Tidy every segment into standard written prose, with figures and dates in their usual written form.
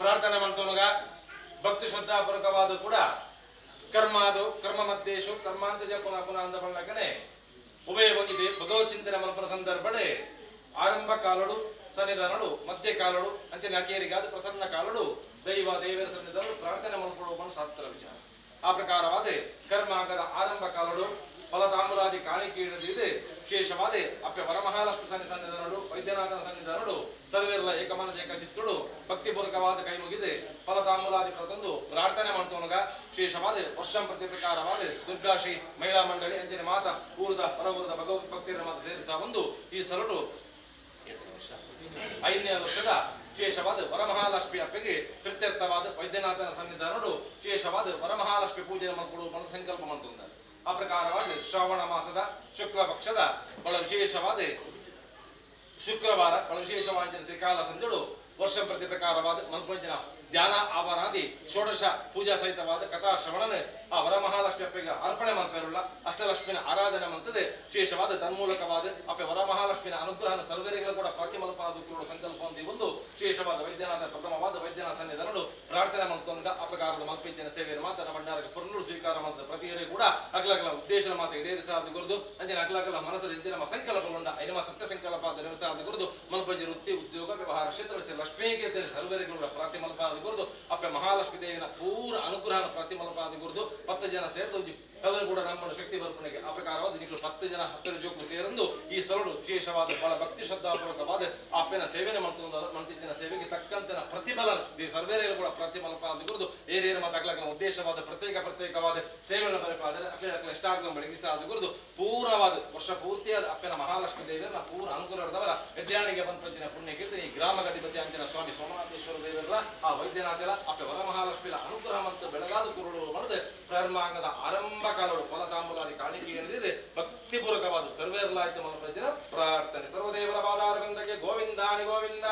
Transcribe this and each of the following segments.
ಪ್ರಾರ್ಥನೆ ಮಾಡ್ತವನಗ ಭಕ್ತಿ ಶ್ರದ್ಧಾಪೂರ್ವಕವಾದ ಕೂಡ ಕರ್ಮಾದು ಕರ್ಮ ಮಧ್ಯೇಶು ಕರ್ಮಾಂತಜ ಪುನಃ ಪುನಃ ಅಂದ ಬಣ್ಣಕನೆ ಉಭಯ ಬಂದಿದೆ ಭಗವತ್ ಚಿಂತನೆ ಮಲ್ಪನ ಸಂದರ್ಭಡೆ ಆರಂಭ ಕಾಲಡು ಸನ್ನಿಧಾನಡು ಮಧ್ಯ ಕಾಲಡು ಅಂತಿನ ಅಕೇರಿಗಾದ ಪ್ರಸನ್ನ ಕಾಲಡು ದೈವ ದೇವರ ಸನ್ನಿಧಾನಡು ಪ್ರಾರ್ಥನೆ ಮಲ್ಪಡುವ ಶಾಸ್ತ್ರ ವಿಚಾರ ಆ ಪ್ರಕಾರವಾದ ಕರ್ಮಾಂಗದ ಆರಂಭ ಕಾಲಡು ಫಲತಾಂಬುಲಾದಿ ಕಾಣಿಕೆ ಹಿಡಿದಿದೆ ವಿಶೇಷವಾದ ಅಪ್ಪೆ ವರಮಹಾಲಕ್ಷ್ಮಿ ಸನ್ನಿಧಾನಡು ವೈದ್ಯನಾಥನ ಸನ್ನಿಧಾನಡು ಸರ್ವೇರ್ಲ ಏಕಮನಸ ಏಕ ಚಿತ್ತುಡು ಭಕ್ತಿಪೂರ್ವಕವಾದ ಕೈ ಮುಗಿದೆ ಫಲತಾಂಬುಲಾದಿ ಪ್ರತಂದು ಪ್ರಾರ್ಥನೆ ಮಾಡ್ತವನಗ ವಿಶೇಷವಾದ ವರ್ಷಂ ಪ್ರತಿ ಪ್ರಕಾರವಾದ ದುರ್ಗಾಶ್ರೀ ಮಹಿಳಾ ಮಂಡಳಿ ಅಂಚನೆ ಮಾತ ಊರದ ಪರವೂರದ ಭಗವತ್ ಭಕ್ತಿಯರ ಮಾತ ಸೇರಿಸ ಒಂದು ಈ ಸರಟು 5ನೇ ವರ್ಷದ ವಿಶೇಷವಾದ ವರಮಹಾಲಕ್ಷ್ಮಿ ಅಪ್ಪೆಗೆ ಪ್ರೀತ್ಯರ್ಥವಾದ ವೈದ್ಯನಾಥನ ಸನ್ನಿಧಾನಡು ವಿಶೇಷವಾದ ವರಮಹಾಲಕ್ಷ್ಮಿ ಪೂಜೆ ಮಾಡಿಕೊಡುವ ಮನಸ್ಸು ಸಂಕಲ್ಪ ಮಾಡ್ತಾರೆ ಆ ಪ್ರಕಾರವಾದ ಶ್ರಾವಣ ಮಾಸದ ಶುಕ್ಲ ಪಕ್ಷದ ಬಹಳ ವಿಶೇಷವಾದ ಶುಕ್ರವಾರ ಬಹಳ ವಿಶೇಷವಾದ ತ್ರಿಕಾಲ ಸಂಜೆಡು ವರ್ಷ ಪ್ರತಿ ಪ್ರಕಾರವಾದ ಮಲ್ಪಂಜನ ಧ್ಯಾನ ಆವರಾದಿ ಷೋಡಶ ಪೂಜಾ ಸಹಿತವಾದ ಕಥಾ ಶ್ರವಣನೆ ಆ ವರಮಹಾಲಕ್ಷ್ಮಿ ಅಪ್ಪೆಗೆ ಅರ್ಪಣೆ ಮಾಡ್ತಾರಲ್ಲ ಅಷ್ಟಲಕ್ಷ್ಮಿನ ಆರಾಧನೆ ಮಾಡ್ತದೆ ವಿಶೇಷವಾದ ತನ್ಮೂಲಕವಾದ ಅಪ್ಪೆ ವರಮಹಾಲಕ್ಷ್ಮಿನ ಅನುಗ್ರಹನ ಸರ್ವರಿಗೂ ಕೂಡ ಪ್ರತಿಮಲ್ಪಾದ ಸಂಕಲ್ಪ ಅಂತ ಒಂದು ವಿಶೇಷವಾದ ವೈದ್ಯನಾಥ ಪ್ರಥಮವಾದ ವೈದ್ಯನಾಥ ಸನ್ನಿಧಾನಡು ಪ್ರಾರ್ಥನೆ ಮಾಡ್ತಂಗ ಆ ಪ್ರಕಾರದ ಮಲ್ಪಿಂಚಿನ ಸೇವೆಯನ್ನು ಮಾತ್ರ ಭಂಡಾರಕ್ಕೆ ಪುನರು ಸ್ವೀಕಾರ ಮಾಡಿದ ಪ್ರತಿಯೊಬ್ಬರು ಕೂಡ ಅಗಲಗಲ ಉದ್ದೇಶದ ಮಾತು ಈಡೇರಿಸಾದ ಗುರುದು ಅಂಜಿನ ಅಗಲಗಲ ಮನಸ್ಸಲ್ಲಿ ಇಂಚಿನ ಸಂಕಲ್ಪಗೊಂಡ ಐನಮ ಸತ್ಯ ಸಂಕಲ್ಪದ ನೆರಸಾದ ಗುರುದು ಮಲ್ಪಂಜಿ ವೃತ್ತಿ ಉದ್ಯೋಗ ವ್ಯವಹಾರ ಕ್ಷೇತ್ರ ಲಕ್ಷ್ಮೀಗೆ ಸರ್ವರಿಗೂ ಕೂಡ ಪ್ರತಿಮಲ್ಪಾದ ಗುರುದು ಅಪ್ಪೆ ಮಹಾಲಕ್ಷ್ಮಿ ದೇವಿನ ಪೂರ ಅನುಗ್ರಹನ ಪ್ರತಿಮಲ್ಪಾದ ಗುರುದು 10 ಜನ ಸೇರಿದು ಎಲ್ಲರೂ ಕೂಡ ನಮ್ಮನ್ನು ಶಕ್ತಿ ಬರ್ಪಣೆಗೆ ಆ ಪ್ರಕಾರವಾದ ನೀವು 10 ಜನ 10 ಜೋಕು ಸೇರಂದು ಈ ಸರಳು ವಿಶೇಷವಾದ ಬಹಳ ಭಕ್ತಿ ಶ್ರದ್ಧಾಪೂರ್ವಕವಾದ ಅಪ್ಪನ ಸೇವೆನೆ ಮಾಡ್ತಿದ್ದ ಸೇವೆಗೆ ತಕ್ಕಂತೆ ಪ್ರತಿಫಲ ಸರ್ವೇರಿಗೂ ಕೂಡ ಪ್ರತಿಫಲಪಾದ ಗುರುದು ಏರೇನು ಮತ್ತು ಅಗ್ಲಗಳ ಉದ್ದೇಶವಾದ ಪ್ರತ್ಯೇಕವಾದ ಸೇವೆಯನ್ನು ಬರಪಾದರೆ ಅಕ್ಲೆ ಇಷ್ಟಾರ್ಥ ಬೆಳಗಿಸಾದ ಗುರುದು ಪೂರ್ಣವಾದ ವರ್ಷ ಪೂರ್ತಿಯಾದ ಅಪ್ಪನ ಮಹಾಲಕ್ಷ್ಮಿ ದೇವಿಯರನ್ನ ಪೂರ್ಣ ಅನುಕೂಲದವರ ಹೆಡ್ಯಾಣಿಗೆ ಬಂದ್ಪಂಚಿನ ಪುಣ್ಯ ಕೀರ್ತಿ ಈ ಗ್ರಾಮಗಧಿಪತಿ ಅಂಚಿನ ಸ್ವಾಮಿ ಸೋಮನಾಥೇಶ್ವರ ದೇವರ ಆ ವೈದ್ಯನಾಥರ ಅಪ್ಪೆ ವರಮಹಾಲಕ್ಷ್ಮಿಯ ಅನುಗ್ರಹ ಮತ್ತು ಬೆಳಗಾದ ಕುರುಳು ಮಾಡಿದೆ ಕರ್ಮಾಂಗದ ಆರಂಭ ಕಾಲಗಳು ಫಲತಾಂಬುಲಾದಿ ಕಾಣಿಕೆ ಏನಿದೆ ಭಕ್ತಿಪೂರ್ವಕವಾದ ಸರ್ವೇರ್ಲಾಯ್ತು ಮನೋರಂಜನ ಪ್ರಾರ್ಥನೆ ಸರ್ವದೇವರ ಪಾದಾರವಿಂದಕ್ಕೆ ಗೋವಿಂದಾನಿ ಗೋವಿಂದ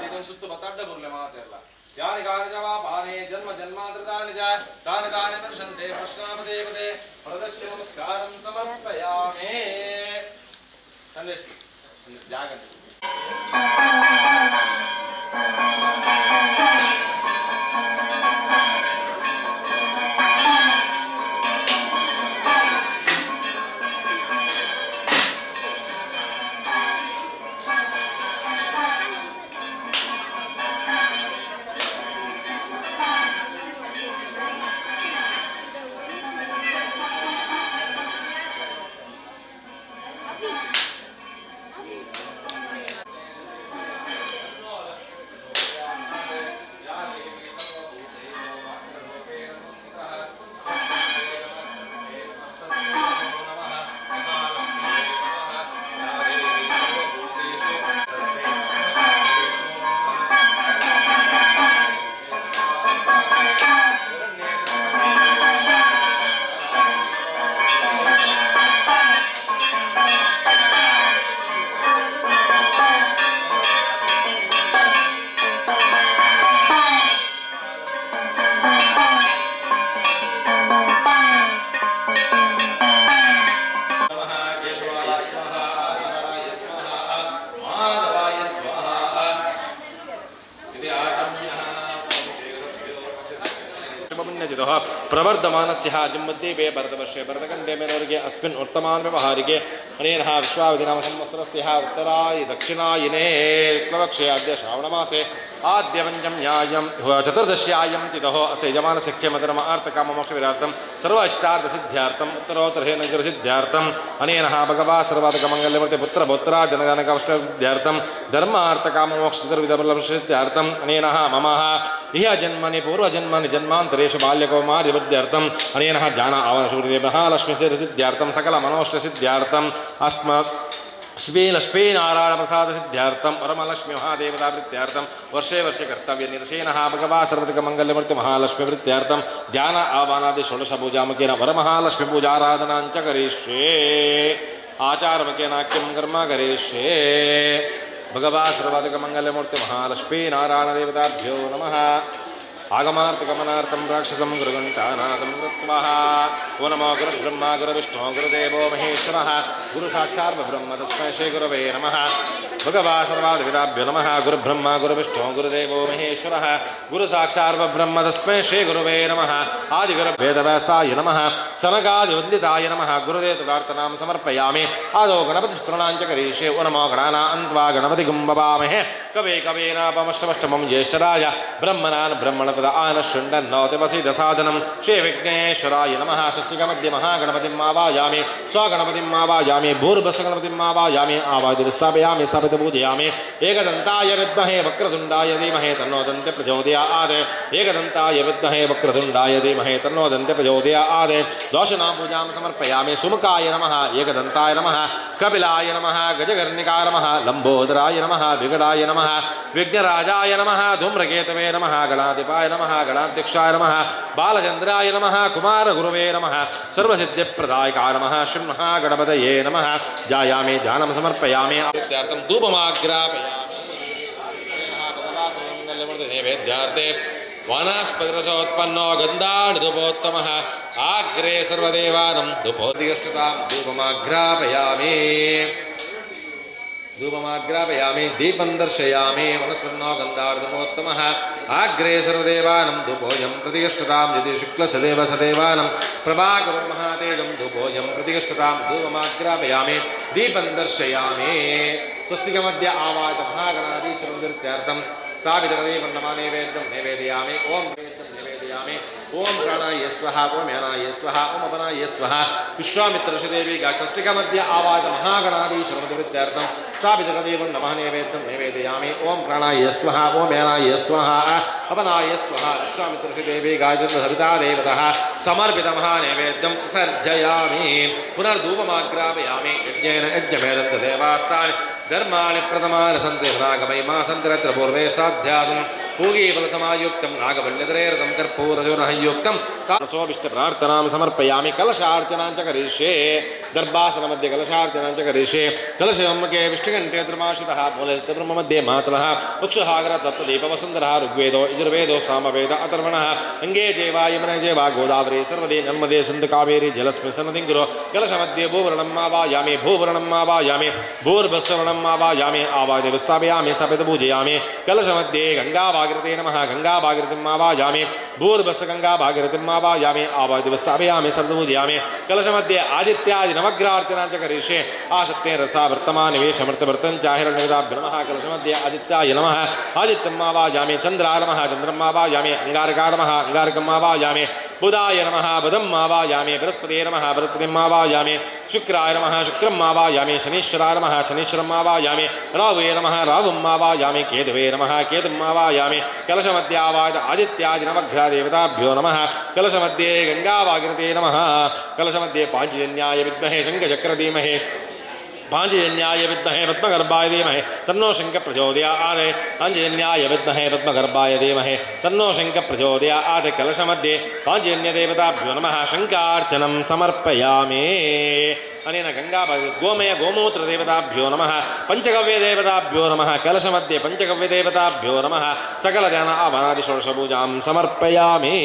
ಇದೊಂದು ಸುತ್ತು ಮತ್ತಡ್ಡ ಬರಲೆ ಮಾತೆಲ್ಲ ಯಾನಿ ಕಾರ್ಯವ ಪಾನೇ ಜನ್ಮ ಜನ್ಮಾಂತರದಾನಿ ಜ ತಾನಿ ತಾನಿ ದರ್ಶಂತೆ ಪ್ರಶ್ನಾಮ ದೇವತೆ ಪ್ರದರ್ಶ್ಯ ನಮಸ್ಕಾರಂ ಸಮರ್ಪಯಾಮೇ ಸಂದೇಶ ಜಾಗ चिदः प्रवर्धमानस्य जन्मद्वीपे भरतवर्षे भरतखण्डे मेनोर्गे अस्मिन् वर्तमानव्यवहारिके अनेन विश्वावधिनाम संवत्सरस्य उत्तराय दक्षिणायने शुक्लपक्षे अद्य श्रावणमासे आद्यपञ्चम्यायं चतुर्दश्यायं तिथौ अस्य यजमानस्य क्षेमधर्म आर्तकाममोक्षविरार्थं सर्वाष्टार्थसिद्ध्यार्थम् उत्तरोत्तरहेनसिद्ध्यार्थम् अनेन भगवा सर्वाधिकमङ्गल्यमूर्ति पुत्रपुत्रा जनगणकवष्टसिद्ध्यार्थं धर्मार्थकाममोक्षचतुर्विधफलसिद्ध्यार्थम् अनेन मम इह जन्मनि पूर्वजन्मनि जन्मान्तरेषु बाल्यकौमार्यवृद्ध्यर्थम् अनेन ज्ञान आवनशूर्ये महालक्ष्मीसिद्ध्यर्थं सकलमनोष्टसिद्ध्यार्थम् अस्मत् श्री लक्ष्मीनारायणप्रसादसिद्ध्यार्थं परमलक्ष्मी महादेवतावृत्त्यार्थं वर्षे वर्षे कर्तव्यनिरसेन भगवा सर्वधिकमङ्गल्यमूर्ति महालक्ष्मीवृत्त्यार्थं ध्यान आवानादि षोडशपूजामुखेन वरमहालक्ष्मीपूजाराधनाञ्च करिष्ये आचारमुखेनाख्यं कर्म करिष्ये भगवा सर्वाधिकमङ्गल्यमूर्ति महालक्ष्मीनारायणदेवताभ्यो नमः आगमार्थगमनार्थं राक्षसं गुरुगण्टानादं कृत्वा ओ नमो गुरुब्रह्मा गुरुविष्णु गुरुदेवो महेश्वरः गुरुसाक्षात् ब्रह्म तस्मै श्रीगुरवे नमः भगवा सर्वादिवेदाभ्यो नमः गुरुब्रह्मा गुरुविष्णु गुरुदेवो महेश्वरः गुरुसाक्षात् ब्रह्म तस्मै श्रीगुरवे नमः आदिगुरुवेदव्यासाय नमः सनकादिवन्दिताय नमः गुरुदेवतार्थनाम समर्पयामि आदौ गणपतिस्मरणाञ्च करिष्ये ओ नमो गणानान्त्वा गणपतिं ववामहे कवे कवीनापमष्टमष्टमं ज्येष्ठराय ब्रह्मणान् ब्रह्मण आनशुण्डन्नोतिवसिदसाधनं श्रीविघ्नेश्वराय नमः स्वस्तिकमध्ये महागणपतिं आवाहयामि स्वगणपतिं आवाहयामि भूर्भस्वगणपतिं आवाहयामि आवाहयति स्थापयामि स्थापितपूजयामि एकदन्ताय विद्महे वक्रतुण्डाय धीमहि तन्नो दन्ते प्रचोदयात् एकदन्ताय विद्महे वक्रतुण्डाय धीमहि तन्नो दन्ते प्रचोदयात् दोषनां पूजां समर्पयामि सुमुखाय नमः एकदन्ताय नमः कपिलाय नमः गजकर्णिकाय नमः लम्बोदराय नमः विकटाय नमः विघ्नराजाय नमः धूम्रकेतवे नमः गणाधिपाय नमः गणाध्यक्षाय नमः बालचन्द्राय नमः कुमारगुरवे नमः सर्वसिद्धिप्रदायकाय नमः श्रीमहागणपतये नमः ध्यायामि ध्यानं समर्पयामि इत्यार्थं धूपमाग्रापयामि नैवेद्यार्थे वानस्पतिरसोत्पन्नो गन्धाढ्युपोत्तमः आग्रे सर्वदेवानं धूपोदिष्टतां धूपमाग्रापयामि धूपमाग्रापयामि दीपं दर्शयामि वनस्पन्नो गन्धाढ्युपोत्तमः आग्रे सर्वदेवानं धूपोऽयं प्रतिष्ठतां यदि शुक्लसदेव सदेवानं प्रभाकरो महातेजं धूपोऽयं प्रतिष्ठतां धूपमाग्रापयामि दीपं दर्शयामि स्वस्तिकमध्य आवाच महागणाधीश्वरं स्थापितकदेवन्नमा नैवेद्यं निवेदयामि ओं निवेदयामि ओं प्राणाय स्वाहा ओं यानाय स्वाहा ओं अपनाय स्वाहा विश्वामित्रऋषिदेवी स्वस्तिकमध्य आवाच महागणाधीश्वरं स्थापितकदेवं नमः नैवेद्यं निवेदयामि ओं प्राणाय स्वाहा ओं यानाय स्वाहा अपनाय स्वाहा विश्वामित्रऋषिदेवी सविता देवतः समर्पितमहानैवेद्यं सर्जयामि पुनर्धूपमाग्रापयामि यज्ञेन यज्ञमेदं देवास्तानि धर्माणि प्रथमानि सन्ति नागमयि मा सन्ति तत्र पूर्वे साध्यासं पूगीफलसमायुक्तं नागवल्यधरेरतं कर्पूरचूर्णयुक्तं तारसोऽभिष्टप्रार्थनां समर्पयामि कलशार्चनां च करिष्ये दर्भासनमध्ये कलशार्चनां च करिष्ये कलशम्मुखे विष्णुकण्ठे द्रुमाशितः मूलब्रह्ममध्ये मातलः वृक्षहागरतत्त्वदीपवसुन्धरः ऋग्वेदो यजुर्वेदो सामवेद अथर्वणः अङ्गे जेवा यमुने जेवा गोदावरी सर्वदे नर्मदे सिन्धु कावेरी जलस्मिन् सन्निधिं कुरु कलशमध्ये भूवर्णम् आवाहयामि भूवर्णम् आवाहयामि भूर्भस्ववर्णम् आवाहयामि आवाहयति विस्थापयामि स्थापितपूजयामि कलशमध्ये गङ्गाभागीरथे नमः गङ्गाभागीरथीम् आवाहयामि भूर्भस्व गङ्गाभागीरथीम् आवाहयामि आवाहयति विस्थापयामि सर्वपूजयामि कलशमध्ये आदित्यादि नवग्रहार्चनां च करिष्ये आसक्ते रसा वर्तमानिवेशमृतवर्तं चाहिरण्यविदाभ्यो नमः कलशमध्ये आदित्याय नमः आदित्यम् आवाहयामि चन्द्राय नमः चन्द्रम् आवाहयामि अङ्गारकाय नमः अङ्गारकम् आवाहयामि बुधाय नमः बुधम् आवाहयामि बृहस्पतये नमः बृहस्पतिम् आवाहयामि शुक्राय नमः शुक्रम् आवाहयामि शनीश्वराय नमः शनीश्वरम् आवाहयामि राहुवे नमः राहुम् आवाहयामि केतवे नमः केतुम् आवाहयामि कलशमध्ये आवाहयत आदित्यादि नवग्रहदेवताभ्यो नमः कलशमध्ये गङ्गाभागीरथे नमः कलशमध्ये पाञ्चजन्याय विद्महे शङ्खचक्रधीमहि पाञ्चजन्याय विद्महे पद्मगर्भाय धीमहि तन्नो शङ्खः प्रचोदयात् पाञ्चजन्याय विद्महे पद्मगर्भाय धीमहि तन्नो शङ्खः प्रचोदयात् कलशमध्ये पाञ्चजन्यदेवताभ्यो नमः शङ्खार्चनं समर्पयामि अनेन गोमय गोमूत्रदेवताभ्यो नमः पञ्चगव्यदेवताभ्यो नमः कलशमध्ये पञ्चगव्यदेवताभ्यो नमः सकलजन आवाहनादि षोडशपूजां समर्पयामि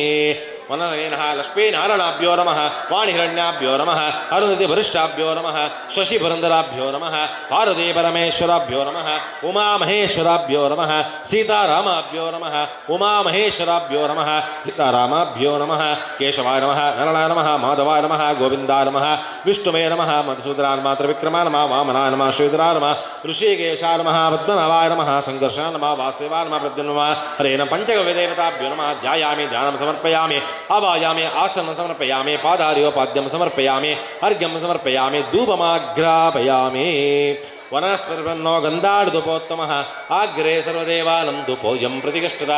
ವನನೇನಃ ಲಕ್ಷ್ಮೀನಾರಾಯಣಾಭ್ಯೋ ನಮಃ ವಾಣಿಹಿರಣ್ಯಾಭ್ಯೋ ನಮಃ ಅರುಂಧತಿ ವರಿಷ್ಠಾಭ್ಯೋ ನಮಃ ಶಶಿ ಪುರಂದರಾಭ್ಯೋ ನಮಃ ಪಾರ್ವತಿ ಪರಮೇಶ್ವರಾಭ್ಯೋ ನಮಃ ಉಮಾಮಹೇಶ್ವರಾಭ್ಯೋ ನಮಃ ಸೀತಾರಾಮಾಭ್ಯೋ ನಮಃ ಉಮಾಮಹೇಶ್ವರಾಭ್ಯೋ ನಮಃ ಸೀತಾರಾಮಾಭ್ಯೋ ನಮಃ ಕೇಶವಾಯ ನಮಃ ನರಳಾಯ ನಮಃ ಮಾಧವಾಯ ನಮಃ ಗೋವಿಂದಾಯ ನಮಃ ವಿಷ್ಣುವೇ ನಮಃ ಮಧುಸೂದನಾಯ ನಮಃ ತ್ರಿವಿಕ್ರಮಾಯ ನಮಃ ವಾಮನಾಯ ನಮಃ ಶ್ರೀಧರಾಯ ನಮಃ ಋಷಿಕೇಶಾಯ ನಮಃ ಪದ್ಮನಾಭಾಯ ನಮಃ ಸಂಘರ್ಷಾಯ ನಮಃ ವಾಸುದೇವಾಯ ನಮಃ ಪ್ರದ್ಯುಮ್ನಾಯ ಹರೇನ ಪಂಚಗವ್ಯದೇವತಾಭ್ಯೋ ನಮಃ ಧ್ಯಾಯಾಮಿ ಧ್ಯಾನಂ ಸಮರ್ಪಯಾಮಿ ಆವಾಯಾಮಿ ಆಸನಂ ಸಮರ್ಪಯಾಮಿ ಪಾದಾರ್ಯೋಪಾದ್ಯಂ ಸಮರ್ಪಯಾಮಿ ಅರ್ಘ್ಯಂ ಸಮರ್ಪಯಾಮಿ ಧೂಪಮಾಘ್ರಾಪಯಾಮಿ ವನಸ್ಪರ್ವನ್ನೋ ಗಂಧಾಢ್ಯುಪೋತ್ತಮಃ ಆಗ್ರೇ ಸರ್ವದೇವಾನಂ ಧೂಪೋಜಂ ಪ್ರತಿಗಷ್ಟದ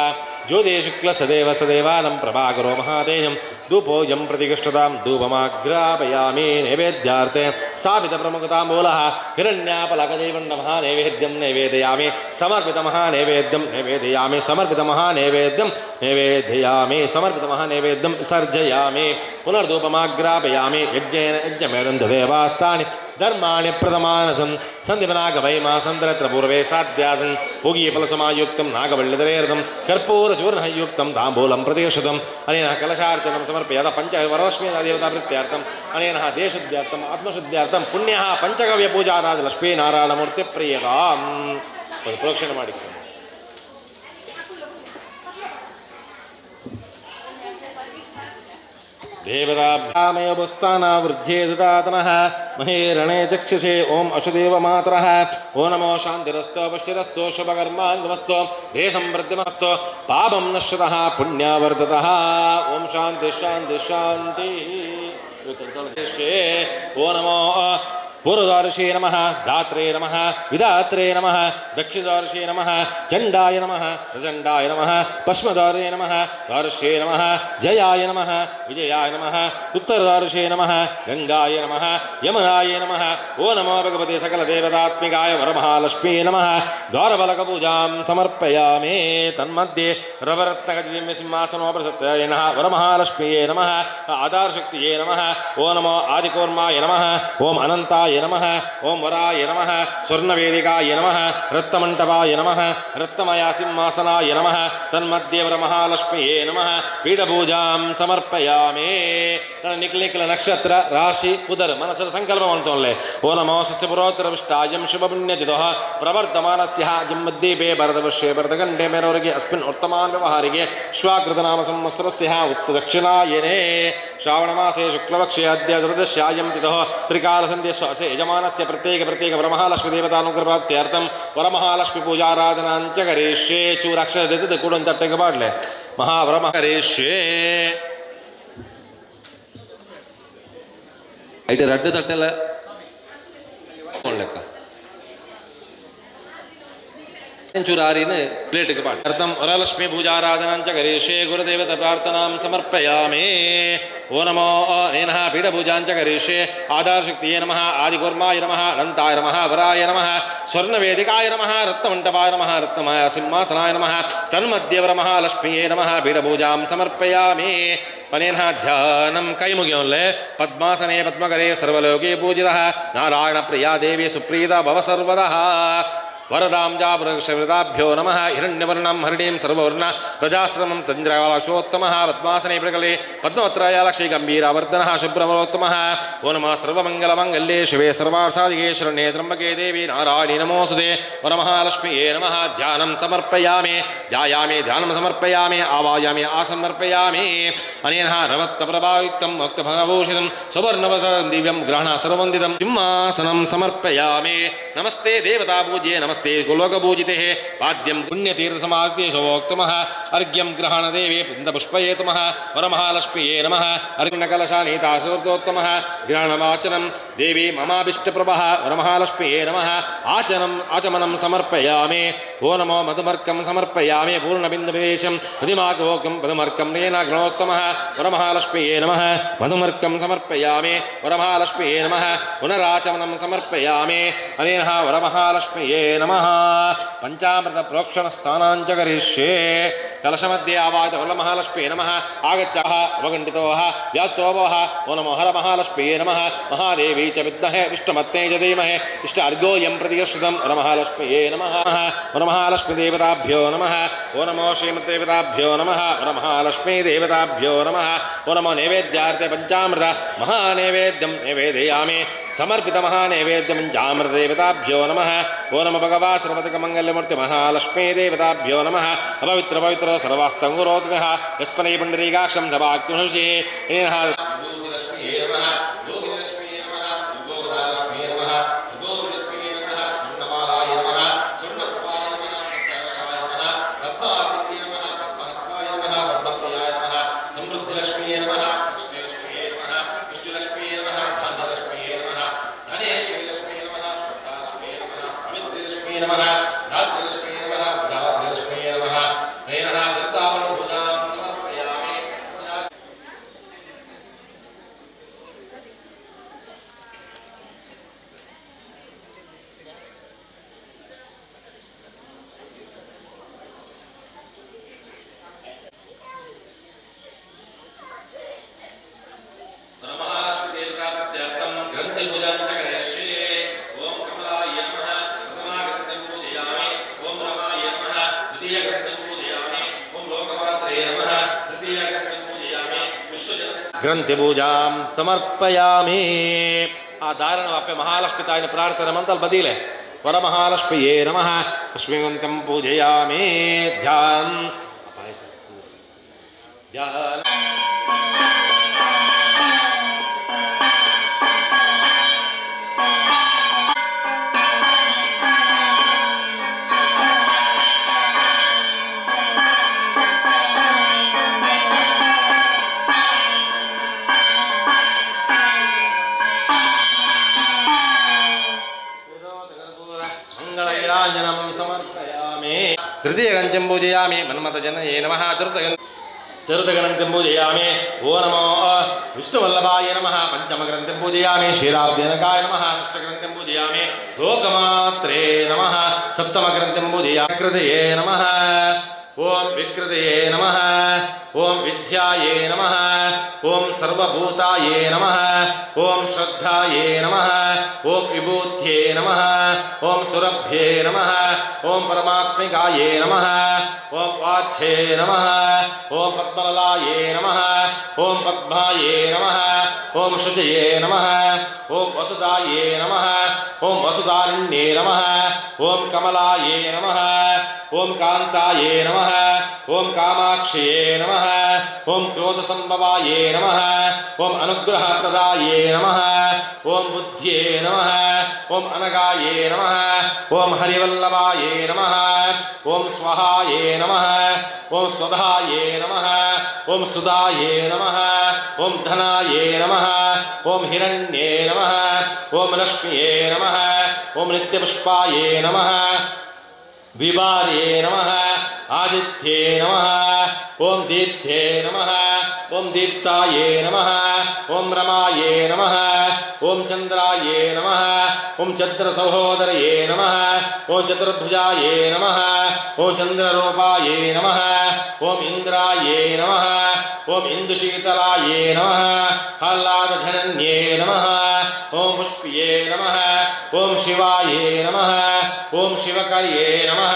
ಜ್ಯೋತಿ ಶುಕ್ಲ ಸದೇವ ಸದೇವಾನಂ ಪ್ರಭಾಕರೋ ಮಹಾತೇಜಂ ಧೂಪೋಜಂ ಪ್ರತಿಗಷ್ಟದಾಂ ಧೂಪಮಾಘ್ರಾಪಯಾಮಿ ನೈವೇದ್ಯಾರ್ಥೆ ಸ್ಥಾಪಿತ ಪ್ರಮುಖತಾಂಬೂಲಃ ಹಿರಣ್ಯಾಪಲಕದೈವಣ್ಣಮಃ ನೈವೇದ್ಯಂ ನೈವೇದಯಾಮಿ ಸಮರ್ಪಿತ ಮಹಾನೈವೇದ್ಯಂ ನೈವೇದಯಾಮಿ ಸಮರ್ಪಿತ ಮಹಾನೈವೇದ್ಯಂ ನೈವೇದಯಾಮಿ ಸಮರ್ಪಿತ ಮಹಾನೈವೇದ್ಯಂ ವಿಸರ್ಜಯಾಮಿ ಪುನರ್ಧೂಪಮಾಘ್ರಾಪಯಾಮಿ ಯಜ್ಞೇನ ಯಜ್ಞಮೇದಂ ದೇವಾಸ್ತಾನಿ ಧರ್ಮಾಣಿ ಪ್ರಥಮಾನಸಂ ಸಂಧಿವನಾಗವೈಮಾಸಂತರತ್ರ ಪೂರ್ವೇ ಸಾಧ್ಯಾಸನ್ ಭೋಗೀಫಲಸಮಾಯುಕ್ತಂ ನಾಗವಳ್ಳಿದರೇರದಂ ಕರ್ಪೂರಚೂರ್ಣಯುಕ್ತಂ ತಾಂಬೂಲಂ ಪ್ರತಿಗಷ್ಟಂ ಅನೇನ ಕಲಶಾರ್ಚನಂ ಸಮರ್ಪಯಾದ ಪಂಚವರಲಕ್ಷ್ಮೀ ದೇವತಾ ಪ್ರೀತ್ಯಾರ್ಥಂ ಅನೇನ ದೇಶುದ್ಧಾರ್ಥಂ ಆತ್ಮಶುದ್ಧಾರ್ಥಂ ಪುಣ್ಯ ಪಂಚಗವ್ಯ ಪೂಜಾರಾಧ ಲಕ್ಷ್ಮೀನಾರಾಯಣಮೂರ್ತಿ ಪ್ರಿಯತಾಂ ಪ್ರೋಕ್ಷಣೆ ಮಾಡಿ ದೇವತಾಭ್ಯಾಮಯಭುಸ್ಥಾನಾವೃದ್ಧ್ಯೇ ದದಾತನಃ ಮಹೇರಣೇ ಚಕ್ಷುಷೇ ಓಂ ಅಶುದೇವ ಮಾತರಃ ಓ ನಮೋ ಶಾಂತಿರಸ್ತೋ ಪುಷ್ಟಿರಸ್ತೋ ಶುಭಕರ್ಮಾಂಗಮಸ್ತೋ ದೇಶಂ ವೃದ್ಧಿಮಸ್ತೋ ಪಾಪಂ ನಶ್ಯತಃ ಪುಣ್ಯವರ್ಧತಃ ಓಂ ಶಾಂತಿ ಶಾಂತಿ ಶಾಂತಿ ಓ ನಮೋ ಪೂರ್ವದಾರ್ಶೇ ನಮಃ ದಾತ್ರೇ ನಮಃ ವಿದಾತ್ರೇ ನಮಃ ದಕ್ಷಿಣದಾರ್ಶೇ ನಮಃ ಚಂಡಾಯ ನಮಃ ಪ್ರಚಂಡಾಯ ನಮಃ ಪಶ್ಮದಾರೇ ನಮಃ ದಾರ್ಶೇ ನಮಃ ಜಯಾಯ ನಮಃ ವಿಜಯಾಯ ನಮಃ ಉತ್ತರದಾರ್ಶೇ ನಮಃ ಗಂಗಾಯ ನಮಃ ಯಮನಾಯ ನಮಃ ಓ ನಮೋ ಭಗವತೆ ಸಕಲ ದೇವತಾತ್ಮಿಕಾಯ ವರಮಹಾಲಕ್ಷ್ಮೀ ನಮಃ ದ್ವಾರಫಲಕಪೂಜಾಂ ಸಮರ್ಪಯಾಮಿ ತನ್ಮಧ್ಯೆ ರವರತ್ನಗದಿವ್ಯ ಸಿಂಹಾಸನೋಪಸತ್ಯಾಯ ನಮಃ ವರಮಹಾಲಕ್ಷ್ಮೀಯೇ ನಮಃ ಆಧಾರಶಕ್ತಿಯೇ ನಮಃ ಓ ನಮೋ ಆದಿಕೂರ್ಮಾಯ ನಮಃ ಓಂ ಅನಂತಾಯ ನಮಃ ಓಂ ವರಾಯ ನಮಃ ಸ್ವರ್ಣವೇದಿಕಾಯ ನಮಃ ರತ್ನಮಂಟಪಾಯ ನಮಃ ರತ್ನಮಯ ಸಿಂಹಾಸನಾಯ ನಮಃ ತನ್ಮಧ್ಯೆ ವರಮಹಾಲಕ್ಷ್ಮಿಯೇ ನಮಃ ಪೀಠಪೂಜಾಂ ಸಮರ್ಪಯಾಮಿ ನಿಖಿಲ ನಕ್ಷತ್ರ ರಾಶಿ ಉದರ ಮನಸ್ಸರ ಸಂಕಲ್ಪ ಮಾಡ್ತೋನ್ಲೆ ಓ ನಮೋ ಸಸ್ಯಪುರೋತ್ತರ ವಿಷ್ಟಾಯಂ ಶುಭ ಪುಣ್ಯತಿಥಃ ಪ್ರವರ್ತಮಾನಸ್ಯ ಜನ್ಮದ್ವೀಪೇ ಭರತವರ್ಷೇ ಭರತಖಂಡೇ ಮೇರವರಿಗೆ ಅಸ್ಮಿನ್ ವರ್ತಮಾನ ವ್ಯವಹಾರಿಗೆ ಶ್ವಾಕೃತನಾಮ ಸಂವತ್ಸರಸ್ಯ ಉಕ್ತ ದಕ್ಷಿಣಾಯನೇ ಶ್ರಾವಣಮಾಸೇ ಶುಕ್ಲಪಕ್ಷೇ ಅದ್ಯ ಚತುರ್ದಶ್ಯಾಯಂ ತಿಥಃ ತ್ರಿಕಾಲಸಂಧ್ಯಸ್ಯ ಯಜಮಾನಸ್ಯ ಪ್ರತ್ಯೇಕ ವರಮಹಾಲಕ್ಷ್ಮೀ ದೇವತಾನುಗ್ರಹಾಪ್ತ್ಯರ್ಥಂ ವರಮಹಾಲಕ್ಷ್ಮೀ ಪೂಜಾರಾಧನಾಂಚ ಕರಿಷ್ಯೇ ಚೂರಾಕ್ಷರ ದೇತದ ಕೂಡ ಒಂದು ತಟ್ಟೆಗೆ ಬಾಡ್ಲೆ ಮಹಾವರಮ ಕರಿಷ್ಯೇ ಐದು ರಡ್ಡು ತಟ್ಟೆಲ್ಲ ಲೆಕ್ಕ ಚೂರಾರಿನ ಪ್ಲೇಟ್ಗೆ ಪಾಡಿ ಅರ್ಥಂ ವರಲಕ್ಷ್ಮೀ ಪೂಜಾರಾಧನಾಂಚ ಕರಿಷ್ಯೇ ಗುರುದೇವತ ಪ್ರಾರ್ಥನಾಂ ಸಮರ್ಪಯಾಮಿ ಓ ನಮೋ ನೇನಃ ಪೀಠಪೂಜಾಂಚ ಕರಿಷ್ಯೇ ಆಧಾರಶಕ್ತಿಯೇ ನಮಃ ಆದಿಕೂರ್ಮಾಯ ನಮಃ ಅನಂತಾಯ ನಮಃ ವರಾಯ ನಮಃ ಸ್ವರ್ಣವೇದಿಕಾಯ ನಮಃ ರತ್ನಮಂಟಪಾಯ ನಮಃ ರತ್ನಮಯ ಸಿಂಹಾಸನಾಯ ನಮಃ ತನ್ಮಧ್ಯೆ ವರಮಹಾಲಕ್ಷ್ಮಿಯೇ ನಮಃ ಪೀಠಪೂಜಾಂ ಸಮರ್ಪಯಾಮಿ ಅನೇನ ಧ್ಯಾನಂ ಕೈ ಮುಗಿಯೋನ್ಲೆ ಪದ್ಮಾಸನೆ ಪದ್ಮಕರೆ ಸರ್ವಲೋಕೆ ಪೂಜಿತಃ ನಾರಾಯಣ ಪ್ರಿಯಾ ದೇವಿ ಸುಪ್ರೀತ ಭವ ಸರ್ವದಃ ವರದಾಂ ಜಾಭ್ಯೋ ನಮಃ ಹಿರಣ್ಯವರ್ಣಂ ಹರಿಣೀಂ ಸರ್ವವರ್ಣ ಪ್ರಜಾಶ್ರಮಂ ತಂದ್ರಾಕ್ಷೋತ್ತಮಃ ಪದ್ಮಾಸನೆ ಪ್ರಕಲೆ ಪದ್ಮವತ್ರಾಯ ಲಕ್ಷ್ಮೀ ಗಂಭೀರಾವರ್ಧನಃ ಶುಭ್ರಮರೋತ್ತಮಃ ಓ ನಮಃ ಸರ್ವಮಂಗಲಮಂಗಲ್ಯೇ ಶಿವೆ ಸರ್ವಾರ್ಥಸಾಧಿಕೆ ಶರಣ್ಯೇ ತ್ರ್ಯಂಬಕೆ ದೇವಿ ನಾರಾಯಣಿ ನಮೋಸ್ತುತೆ ವರಮಹಾಲಕ್ಷ್ಮಿಯೇ ನಮಃ ಧ್ಯಾನಂ ಸಮರ್ಪಯಾಮಿ ಧ್ಯಾಯಾಮಿ ಧ್ಯಾನಂ ಸಮರ್ಪಯಾಮಿ ಆವಾಯಾಮಿ ಆಸಮರ್ಪಯಾಮಿ ಅನೇನ ರವತ್ತಪ್ರಭಾಯುಕ್ತಂ ಭಕ್ತಭೂಷಿತಂ ಸುವರ್ಣವಸಂ ದಿವ್ಯಂ ಗ್ರಹಣ ಸರ್ವವಂದಿತಂ ಸಿಂಹಾಸನಂ ಸಮರ್ಪಯಾಮಿ ನಮಸ್ತೆ ದೇವತಾ ಪೂಜ್ಯೆ ನಮಸ್ತೆ ಕುಲೋಕಪೂಜಿತೆ ಪಾದ್ಯಂ ಪುಣ್ಯತೀರ್ಥಸಮಾರ್ಗೇಶವೋಕ್ತಮಃ ಅರ್ಘ್ಯಂ ಗ್ರಹಣ ದೇವಿ ಪುಂದಪುಷ್ಪಯೇತಮಃ ವರಮಹಾಲಕ್ಷ್ಮಿಯೇ ನಮಃ ಅರ್ಘ್ಯಕಲಶಾನೀತಾಶೋರ್ತೋತ್ತಮಃ ಗ್ರಹಣವಾಚನಂ ದೇವಿ ಮಮಾಭಿಷ್ಟಪ್ರಭಃ ವರಮಹಾಲಕ್ಷ್ಮಿಯೇ ನಮಃ ಆಚಮನಂ ಸಮರ್ಪಯಾಮಿ ಓ ನಮೋ ಮಧುಮರ್ಕಂ ಸಮರ್ಪಯಾಮಿ ಪೂರ್ಣಬಿಂದುವಿದೇಶಂ ಹೃದಿಮಾಗೋಕಂ ಮಧುಮರ್ಕಂ ನೇನ ಗಣೋತ್ತಮಃ ವರಮಹಾಲಕ್ಷ್ಮಿಯೇ ನಮಃ ಮಧುಮರ್ಕಂ ಸಮರ್ಪಯಾಮಿ ವರಮಹಾಲಕ್ಷ್ಮಿಯೇ ನಮಃ ಪುನರಾಚಮನಂ ಸಮರ್ಪಯಾಮಿ ಅನೇನ ವರಮಹಾಲಕ್ಷ್ಮಿಯೇ ನಮಃ ಪಂಚಾಮೃತ ಪ್ರೋಕ್ಷಣ ಸ್ನಾನಾಂಚ ಕರಿಷ್ಯೆ ಕಲಶಮಧ್ಯೆ ಆವಾದ ವರಮಹಾಲಕ್ಷ್ಮೀ ನಮಃ ಆಗಚ್ಚ ಅವಗಂಡಿತೋ ವ್ಯಾತ್ತೋಭವ ಓ ನಮೋ ಹರ ಮಹಾಲಕ್ಷ್ಮೀ ನಮಃ ಮಹಾದೇವಿ ಚ ವಿದ್ಮಹೆ ವಿಷ್ಣುಮತ್ತೇ ಚ ಧೀಮಹಿ ಇಷ್ಟ ಅರ್ಘೋಯಂ ಪ್ರತಿಷ್ಠಿತಂ ವರಮಹಾಲಕ್ಷ್ಮೀಯೇ ನಮಃ ವರಮಹಾಲಕ್ಷ್ಮೀ ದೇವತಾಭ್ಯೋ ನಮಃ ಓ ನಮೋ ಶ್ರೀಮದ್ದೇವತಾಭ್ಯೋ ನಮಃ ವರಮಹಾಲಕ್ಷ್ಮೀ ದೇವತಾಭ್ಯೋ ನಮಃ ಓ ನಮೋ ನೈವೇದ್ಯಾರ್ಥ ಪಂಚಾಮೃತ ಮಹಾನೈವೇದ್ಯಂ ನೈವೇದಯಾಮಿ ಸಮರ್ಪಿತ ಮಹಾನೈವೇದ್ಯಂ ಪಂಚಾಮೃತ ದೇವತಾಭ್ಯೋ ನಮಃ ಓ ನಮೋ ಭಗವಾ ಸರ್ವತಕ ಮಂಗಲ್ಯಮೂರ್ತಿ ಮಹಾಲಕ್ಷ್ಮೀ ದೇವತಾಭ್ಯೋ ನಮಃ ಅಪವಿತ್ರ ಪವಿತ್ರ ಸರ್ವಾಸ್ತಂಗುರೋತ್ಮಃ ಯಸ್ಮೈ ಪುಂಡರೀಕಾಕ್ಷಂ ಸಭಾಕ್ಯುಷಿ ಏನಃ ಲಕ್ಷ್ಮೀಯೇ ನಮಃ ಯೋಗಿಲಕ್ಷ್ಮೀಯೇ ನಮಃ ಯೋಗದಾಲಕ್ಷ್ಮೀಯೇ ನಮಃ ಯೋಗಲಕ್ಷ್ಮೀಯೇ ನಮಃ ಸ್ವರ್ಣಮಾಲಾಯ ನಮಃ ಸ್ವರ್ಣಪ್ರಭಾಯ ನಮಃ ಸತ್ಯವಶಾಯ ನಮಃ ಪದ್ಮಾಸೀಯ ನಮಃ ಪದ್ಮಹಸ್ತಾಯ ನಮಃ ಪದ್ಮಪ್ರಿಯಾಯ ನಮಃ ಸಮೃದ್ಧಿಲಕ್ಷ್ಮೀಯೇ ನಮಃ ಕೃಷ್ಣಲಕ್ಷ್ಮೀಯೇ ನಮಃ ವಿಷ್ಣುಲಕ್ಷ್ಮೀಯೇ ನಮಃ ಧಾನ್ಯಲಕ್ಷ್ಮೀಯೇ ನಮಃ ಧನೇಶ್ವರೀಲಕ್ಷ್ಮೀಯೇ ನಮಃ ಶ್ರದ್ಧಾಲಕ್ಷ್ಮೀಯೇ ನಮಃ ಸಾವಿತ್ರಿಲಕ್ಷ್ಮೀಯೇ ನಮಃ ಧಾತ್ರಿಲಕ್ಷ್ಮೀಯೇ ನಮಃ ಧಾತ್ರಿಲಕ್ಷ್ಮೀಯೇ ನಮಃ ನಯನಃ ಧೃತಾವಣ ಭುಜಾಂ ಸಮರ್ಪಯಾಮಿ ಗ್ರಂಥಿ ಪೂಜಾಂ ಸಮರ್ಪಯಾಮಿ. ಆ ಧಾರಣ ಅಪ್ಪೆ ಮಹಾಲಕ್ಷ್ಮಿ ತಾಯಿನ ಪ್ರಾರ್ಥನೆ ಮಂತಲ್ಲಿ ಬದೀಲೆ ವರಮಹಾಲಕ್ಷ್ಮಿಯೇ ನಮಃ ಲಕ್ಷ್ಮೀಗಂತಂ ಪೂಜಯಾಮಿ ಧ್ಯಾನ್ ಧ್ಯಾನ ತೃತೀಯಗಂಚಂ ಪೂಜಯಾಮಿ ಮನ್ಮಥಜನಯೇ ನಮಃ ಚತುರ್ಥಗಣಂಚಂ ಪೂಜಯಾಮಿ ಓ ನಮೋ ವಿಷ್ಣುವಲ್ಲಭಾಯ ನಮಃ ಪಂಚಮಗ್ರಂಥಂ ಪೂಜಯಾಮಿ ಕ್ಷೀರಾಬ್ಧಿನಕಾಯ ನಮಃ ಷಷ್ಠಗ್ರಂಥಂ ಪೂಜಯಾಮಿ ಲೋಕಮಾತ್ರೇ ನಮಃ ಸಪ್ತಮಗ್ರಂಥಂ ಪೂಜಯಾಮಿ ಕೃತಯೇ ನಮಃ ಓಂ ವಿಕೃತಯೇ ನಮಃ ಓಂ ವಿದ್ಯಾಯೇ ನಮಃ ಓಂ ಸರ್ವಭೂತಾಯೇ ನಮಃ ಓಂ ಶ್ರದ್ಧಾಯೇ ನಮಃ ಓಂ ವಿಭೂತ್ಯೇ ನಮಃ ಓಂ ಸುರಭ್ಯೇ ನಮಃ ಓಂ ಪರಮಾತ್ಮಿಕಾಯೇ ನಮಃ ಓಂ ವಾಚ್ಯೇ ನಮಃ ಓಂ ಪದ್ಮಲಲಾಯೇ ನಮಃ ಓಂ ಪದ್ಮಾಯೇ ನಮಃ ಓಂ ಶುಚಯೇ ನಮಃ ಓಂ ವಸುದಾಯೇ ನಮಃ ಓಂ ವಸುಧಾರಣ್ಯೇ ನಮಃ ಓಂ ಕಮಲಾಯೇ ನಮಃ ಓಂ ಕಾಂತಾಯೇ ನಮಃ ಓಂ ಕಾಮಾಕ್ಷಿಯೇ ನಮಃ ಓಂ ಕ್ರೋಧಸಂಭವಾಯೇ ನಮಃ ಓಂ ಅನುಗ್ರಹಪ್ರದಾಯೇ ನಮಃ ಓಂ ಬುದ್ಧ್ಯೇ ನಮಃ ಓಂ ಅನಗಾಯೇ ನಮಃ ಓಂ ಹರಿವಲ್ಲಭಾಯೇ ನಮಃ ಓಂ ಸ್ವಹಾಯೇ ನಮಃ ಓಂ ಸ್ವಧಾಯೇ ನಮಃ ಓಂ ಸುಧಾಯೇ ನಮಃ ಓಂ ಧನಾಯೇ ನಮಃ ಓಂ ಹಿರಣ್ಯೇ ನಮಃ ಓಂ ಲಕ್ಷ್ಮಿಯೇ ನಮಃ ಓಂ ನಿತ್ಯಪುಷ್ಪಾಯೇ ನಮಃ ವಿಭಾರ್ಯೇ ನಮಃ ಆದಿತ್ಯೇ ನಮಃ ಓಂ ದೀಪ್ತೇ ನಮಃ ಓಂ ದೀಪ್ತಾಯೇ ನಮಃ ಓಂ ರಮಾಯೇ ನಮಃ ಓಂ ಚಂದ್ರಾಯೇ ನಮಃ ಓಂ ಚಂದ್ರ ಸಹೋದರಯೇ ನಮಃ ಓಂ ಚತುರ್ಭುಜಾಯೇ ನಮಃ ಓಂ ಚಂದ್ರರೂಪಾಯೇ ನಮಃ ಓಂ ಇಂದ್ರಾಯೇ ನಮಃ ಓಂ ಇಂದುಶೀತಲಾಯೇ ನಮಃ ಆಹ್ಲಾದಧನನ್ಯೇ ನಮಃ ಓಂ ಪುಷ್ಪಿಯೇ ನಮಃ ಓಂ ಶಿವಾಯೇ ನಮಃ ಓಂ ಶಿವಕರ್ಯೇ ನಮಃ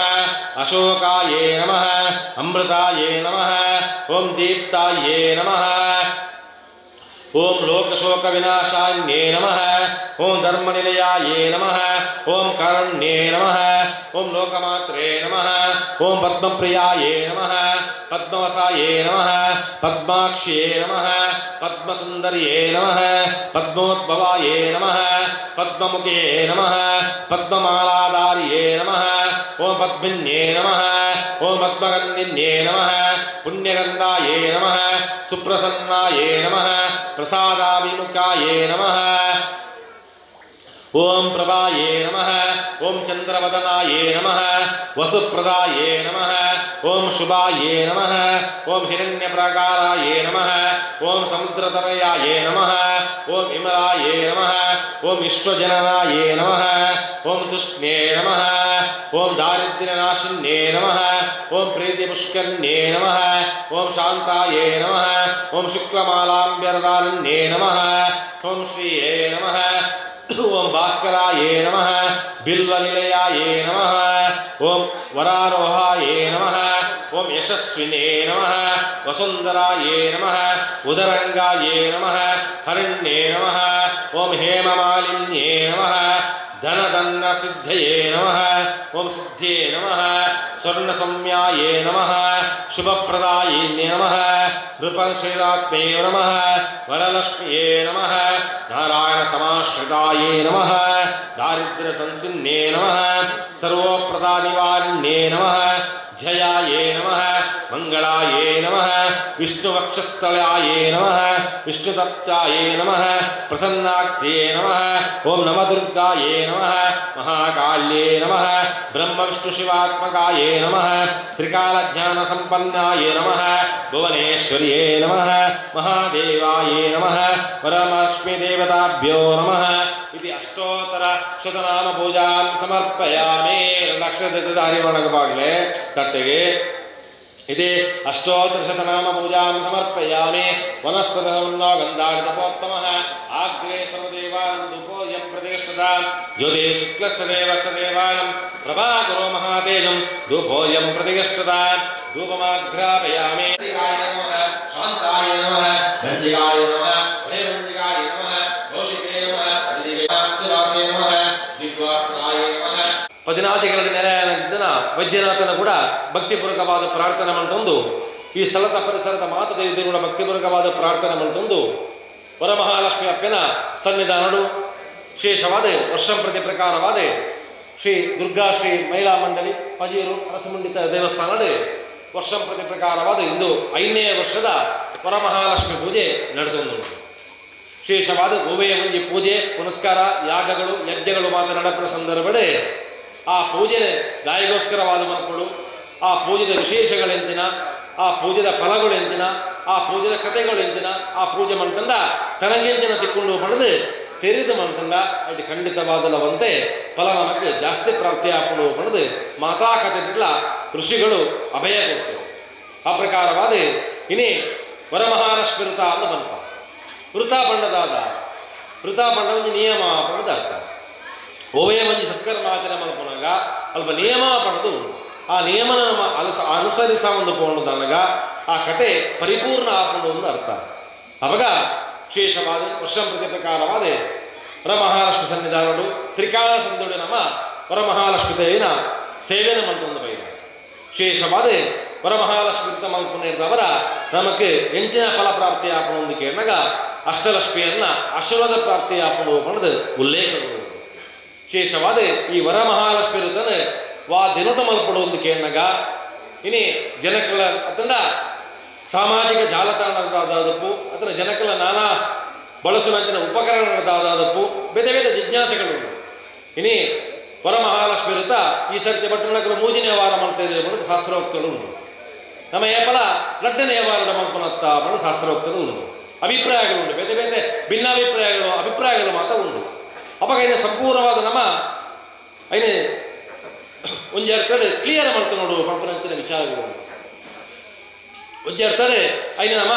ಅಶೋಕಾಯೇ ನಮಃ ಅಮೃತಾಯೇ ನಮಃ ಓಂ ದೀಪ್ತಾಯೇ ನಮಃ ಓಂ ಲೋಕಶೋಕ ವಿನಾಶಾನ್ಯೇ ನಮಃ ಓಂ ಧರ್ಮನಿಲಯಾಯೇ ನಮಃ ಓಂ ಕಾರುಣ್ಯೇ ನಮಃ ಓಂ ಲೋಕಮಾತ್ರೇ ನಮಃ ಓಂ ಪದ್ಮಪ್ರಿಯಾಯೇ ನಮಃ ಪದ್ಮವಸಾಯೇ ನಮಃ ಪದ್ಮಾಕ್ಷ್ಯೇ ನಮಃ ಪದ್ಮಸುಂದರ್ಯೇ ನಮಃ ಪದ್ಮೋದ್ಭವಾಯೇ ನಮಃ ಪದ್ಮಮುಖೇ ನಮಃ ಪದ್ಮಮಾಲಾಧಾರ್ಯೇ ನಮಃ ಓಂ ಪದ್ಮಿನ್ಯೇ ನಮಃ ಓಂ ಪದ್ಮಗಂಧಿನ್ಯೇ ನಮಃ ಪುಣ್ಯಗಂಧಾಯೇ ನಮಃ ಸುಪ್ರಸನ್ನಾಯೇ ನಮಃ ಪ್ರಸಾದಾಭಿಮುಖಾಯೇ ನಮಃ ಓಂ ಪ್ರಭಾಯೇ ನಮಃ ಓಂ ಚಂದ್ರವದನಾಯೇ ನಮಃ ವಸುಪ್ರದಾಯೇ ನಮಃ ಓಂ ಶುಭಾಯೇ ನಮಃ ಓಂ ಹಿರಣ್ಯಪ್ರಾಕಾರಾಯೇ ನಮಃ ಓಂ ಸಮುದ್ರತನಯಾಯೇ ನಮಃ ಓಂ ವಿಮಲಾಯೇ ನಮಃ ಓಂ ವಿಶ್ವಜನನಾಯೇ ನಮಃ ಓಂ ತುಷ್ಣ್ಯೇ ನಮಃ ಓಂ ದಾರಿದ್ರ್ಯನಾಶಿನ್ಯೇ ನಮಃ ಓಂ ಪ್ರೀತಿಪುಷ್ಕರ್ಣ್ಯೇ ನಮಃ ಓಂ ಶಾಂತಾಯೇ ನಮಃ ಓಂ ಶುಕ್ಲಮಾಲಾಂಬ್ಯರದಾರಣ್ಯೇ ನಮಃ ಓಂ ಶ್ರೀಯೇ ನಮಃ ಓಂ ಭಾಸ್ಕರಾಯೇ ನಮಃ ಬಿಲ್ವನಿಲಯಾಯೇ ನಮಃ ಓಂ ವರಾರೋಹಾಯೇ ನಮಃ ಓಂ ಯಶಸ್ವಿನೇ ನಮಃ ವಸುಂಧರಾಯೇ ನಮಃ ಉದರಂಗಾಯೇ ನಮಃ ಹರಣ್ಯೇ ನಮಃ ಓಂ ಹೇಮಮಾಲಿನ್ಯೇ ನಮಃ ಧನದನ್ನ ಸಿದ್ಧಯೇ ನಮಃ ಓಂ ಸಿದ್ಧೇ ನಮಃ ಸ್ವರ್ಣಸೌಮ್ಯಾಯೇ ನಮಃ ಶುಭಪ್ರದಾಯಿನ್ಯೇ ನಮಃ ನೃಪಶ್ರೀರಾತ್ಮೇ ನಮಃ ವರಲಕ್ಷ್ಮಿಯೇ ನಮಃ ನಾರಾಯಣ ಸಮಾಶ್ರಿತಾಯೇ ನಮಃ ದಾರಿದ್ರ್ಯತಂತ್ರಿನ್ಯೇ ನಮಃ ಸರ್ವಪ್ರದಾನಿವಾರಿಣ್ಯೇ ನಮಃ ಜಯಾಯೇ ನಮಃ ಮಂಗಳಾಯೇ ನಮಃ ವಿಷ್ಣುವಕ್ಷಸ್ಥಳಾಯೇ ನಮಃ ವಿಷ್ಣುತತ್ವಾಯೇ ನಮಃ ಪ್ರಸನ್ನಾಕ್ತೇ ನಮಃ ಓಂ ನವದುರ್ಗಾಯೇ ನಮಃ ಮಹಾಕಾಲ್ಯೇ ನಮಃ ಬ್ರಹ್ಮವಿಷ್ಣುಶಿವಾತ್ಮಕಾಯೇ ನಮಃ ತ್ರಿಕಾಲಜ್ಞಾನಸಂಪನ್ನಾಯೇ ನಮಃ ಭುವನೇಶ್ವರ್ಯೇ ನಮಃ ಮಹಾದೇವಾಯೇ ನಮಃ ವರಮಲಕ್ಷ್ಮೀದೇವತಾಭ್ಯೋ ನಮಃ ಇತಿ ಅಷ್ಟೋತ್ತರ ಶತನಾಮ ಪೂಜಾಂ ಸಮರ್ಪಯಾಮಿ. ಅಕ್ಷರಧಾರಿ ಒಣಗಬಾಗ್ಲೆ ತಟ್ಟೆಗೆ ಇದೇ ಅಷ್ಟೋತ್ತರ ಶತನಾಮ ಪೂಜಾಂ ಸಮರ್ಪಯಾಮಿ. ವನಸ್ಪತೋ ಗಂಧಾತಪೋತ್ತಮಃ ಆಗ್ರೇ ಸರ್ವದೇವಾನಂದೋಯಂ ಪ್ರತಿಷ್ಠಿತಾಂ ಜ್ಯೋತಿ ಶುಕ್ಲಸ್ಸದೇವ ಸದೇವಾನಂ ಪ್ರಭಾಕರೋ ಮಹಾತೇಜಂ ಧೂಪೋಯಂ ಪ್ರತಿಷ್ಠಿತಾಂ ಧೂಪಮಾಘ್ರಾಪಯಾಮಿ. ಶಾಂತಾಯ ನಮಃ ಗಂಜಿಗಾಯ ನಮಃ ಶ್ರೀವಂಜಿಗಾಯ ನಮಃ ಕೌಶಿಕೇ ನಮಃ ಅಧಿದೇವಾಯ ನಮಃ ವಿಶ್ವಾಸ್ತಾಯ ನಮಃ. 14 ನೆಲೆಯ ವೈದ್ಯನಾಥನ ಕೂಡ ಭಕ್ತಿಪೂರ್ವಕವಾದ ಪ್ರಾರ್ಥನೆ ಮಾಡಿಕೊಂಡು ಈ ಸ್ಥಳದ ಪರಿಸರದ ಮಾತುಕತೆ ಕೂಡ ಭಕ್ತಿಪೂರ್ವಕವಾದ ಪ್ರಾರ್ಥನೆ ಮಾಡಿಕೊಂಡು ವರಮಹಾಲಕ್ಷ್ಮಿ ಅಪ್ಪನ ಸನ್ನಿಧಾನಡು ವಿಶೇಷವಾದ ವರ್ಷಂ ಪ್ರತಿ ಪ್ರಕಾರವಾದ ಶ್ರೀ ದುರ್ಗಾ ಶ್ರೀ ಮಹಿಳಾ ಮಂಡಳಿ ಪಜೀರು ಅರಸಮುಂಡಿತ ದೇವಸ್ಥಾನದ ವರ್ಷಂ ಪ್ರತಿ ಪ್ರಕಾರವಾದ ಇಂದು 5ನೇ ವರ್ಷದ ವರಮಹಾಲಕ್ಷ್ಮಿ ಪೂಜೆ ನಡೆದು ವಿಶೇಷವಾದ ಗೋವೆಯ ಮುಂಜಿ ಪೂಜೆ ಪುನಸ್ಕಾರ ಯಾಗಗಳು ಯಜ್ಞಗಳು ಮಾತ್ರ ನಡೆಪದ ಸಂದರ್ಭಡೆ ಆ ಪೂಜೆ ದಾಯಿಗೋಸ್ಕರವಾದ ಮಕ್ಕಳು ಆ ಪೂಜೆದ ವಿಶೇಷಗಳೆಂಚಿನ ಆ ಪೂಜೆದ ಫಲಗಳೆಂಚಿನ ಆ ಪೂಜೆದ ಕಥೆಗಳೆಂಚಿನ ಆ ಪೂಜೆ ಮಾಡ್ತಂದ ತನಗೆಂಚಿನ ತಿಕ್ಕೊಂಡು ಪಡೆದು ತೆರೆದು ಮಾಡ್ತಂದ ಅದು ಖಂಡಿತವಾದಲವಂತೆ ಫಲ ನಮಗೆ ಜಾಸ್ತಿ ಪ್ರಾಪ್ತಿ ಹಾಕೊಂಡು ಪಡೆದು ಮಾತಾ ಕಥೆಗಳ ಋಷಿಗಳು ಅಭಯ ಕೊಡಿಸಿದರು. ಆ ಪ್ರಕಾರವಾದ ಇನ್ನೇ ವರಮಹಾಲಕ್ಷ್ಮಿ ವೃತ ಅಂತ ಬಂತ ವೃತ ಬಣ್ಣದಾದ ವೃತ ಬಣ್ಣ ಒಂದು ನಿಯಮ ಪಡೆದ ಅರ್ಥ ಓವೇ ಮಂಜಿ ಸತ್ಕರ್ಮಾಚರಣೆ ಮಾಡ್ಕೊಂಡಾಗ ಅಲ್ಪ ನಿಯಮ ಪಡೆದು ಆ ನಿಯಮನ ನಮ್ಮ ಅನುಸರಿಸ ಒಂದು ಪೋಣದಾಗ ಆ ಕತೆ ಪರಿಪೂರ್ಣ ಆಪಣು ಒಂದು ಅರ್ಥ. ಅವಾಗ ವಿಶೇಷವಾದ ವರ್ಷಂ ಪ್ರತಿ ಪ್ರಕಾರವಾದ ವರಮಹಾಲಕ್ಷ್ಮಿ ಸನ್ನಿಧಾನಗಳು ತ್ರಿಕಾಲ ಸಂದೋಡಿ ನಮ್ಮ ವರಮಹಾಲಕ್ಷ್ಮಿ ದೇವಿನ ಸೇವೆಯನ್ನು ಮಾಡ್ಕೊಂಡು ಬೈದ ವಿಶೇಷವಾದ ವರಮಹಾಲಕ್ಷ್ಮಿ ಮಲ್ಪುಣಿರ್ದವರ ನಮಗೆ ಹೆಂಚಿನ ಫಲ ಪ್ರಾಪ್ತಿ ಆಪಣು ಒಂದು ಕೇಳಿದಾಗ ಅಷ್ಟಲಕ್ಷ್ಮಿಯನ್ನ ಆಶೀರ್ವಾದ ಪ್ರಾಪ್ತಿ ಆಪಣು ಪಡೆದು ಉಲ್ಲೇಖಗಳು ವಿಶೇಷವಾದ ಈ ವರಮಹಾಲಕ್ಷ್ಮಿ ವೃತನ ವಾ ದಿನಟ ಮಲ್ಪಡುವುದು ಕೇಳಿದಾಗ ಇನ್ನೇ ಜನಕಲ ಅತಂಡ ಸಾಮಾಜಿಕ ಜಾಲತಾಣದಾದಪ್ಪು ಅಥವಾ ಜನಕಲ ನಾನಾ ಬಳಸುವಂತಿನ ಉಪಕರಣಗಳದಾದಪ್ಪು ಬೇರೆ ಬೇರೆ ಜಿಜ್ಞಾಸೆಗಳು ಇನ್ನೇ ವರಮಹಾಲಕ್ಷ್ಮಿ ವೃತ ಈ ಸರ್ತಿ ಬಟ್ಟಣಗಳು ಮೂಜಿನ ವಾರ ಮಾಡ್ತಾ ಇದ್ದೇವೆ ಅನ್ನೋದು ಶಾಸ್ತ್ರೋಕ್ತಗಳು ಉಂಟು. ನಮ್ಮ ಏಪಲ ಲಡ್ಡನೆಯ ವಾರ ಮಾಡ್ಕೊಳತ್ತ ಅನ್ನೋದು ಶಾಸ್ತ್ರೋಕ್ತಗಳು ಉಂಟು. ಅಭಿಪ್ರಾಯಗಳುಂಟು ಬೇರೆ ಬೇರೆ ಅಭಿಪ್ರಾಯಗಳು ಮಾತ್ರ ಉಂಟು. ಅವಾಗ ಇದು ಸಂಪೂರ್ಣವಾದ ನಮ್ಮ ಐನೇ ಒಂದೆರಡು ಕ್ಲಿಯರ್ ಮಾಡ್ತಾ ನೋಡುವ ಪಂಪನಂಚಿನ ವಿಚಾರಗಳು ಒಂದೆರಡು ಐನೇ ನಮ್ಮ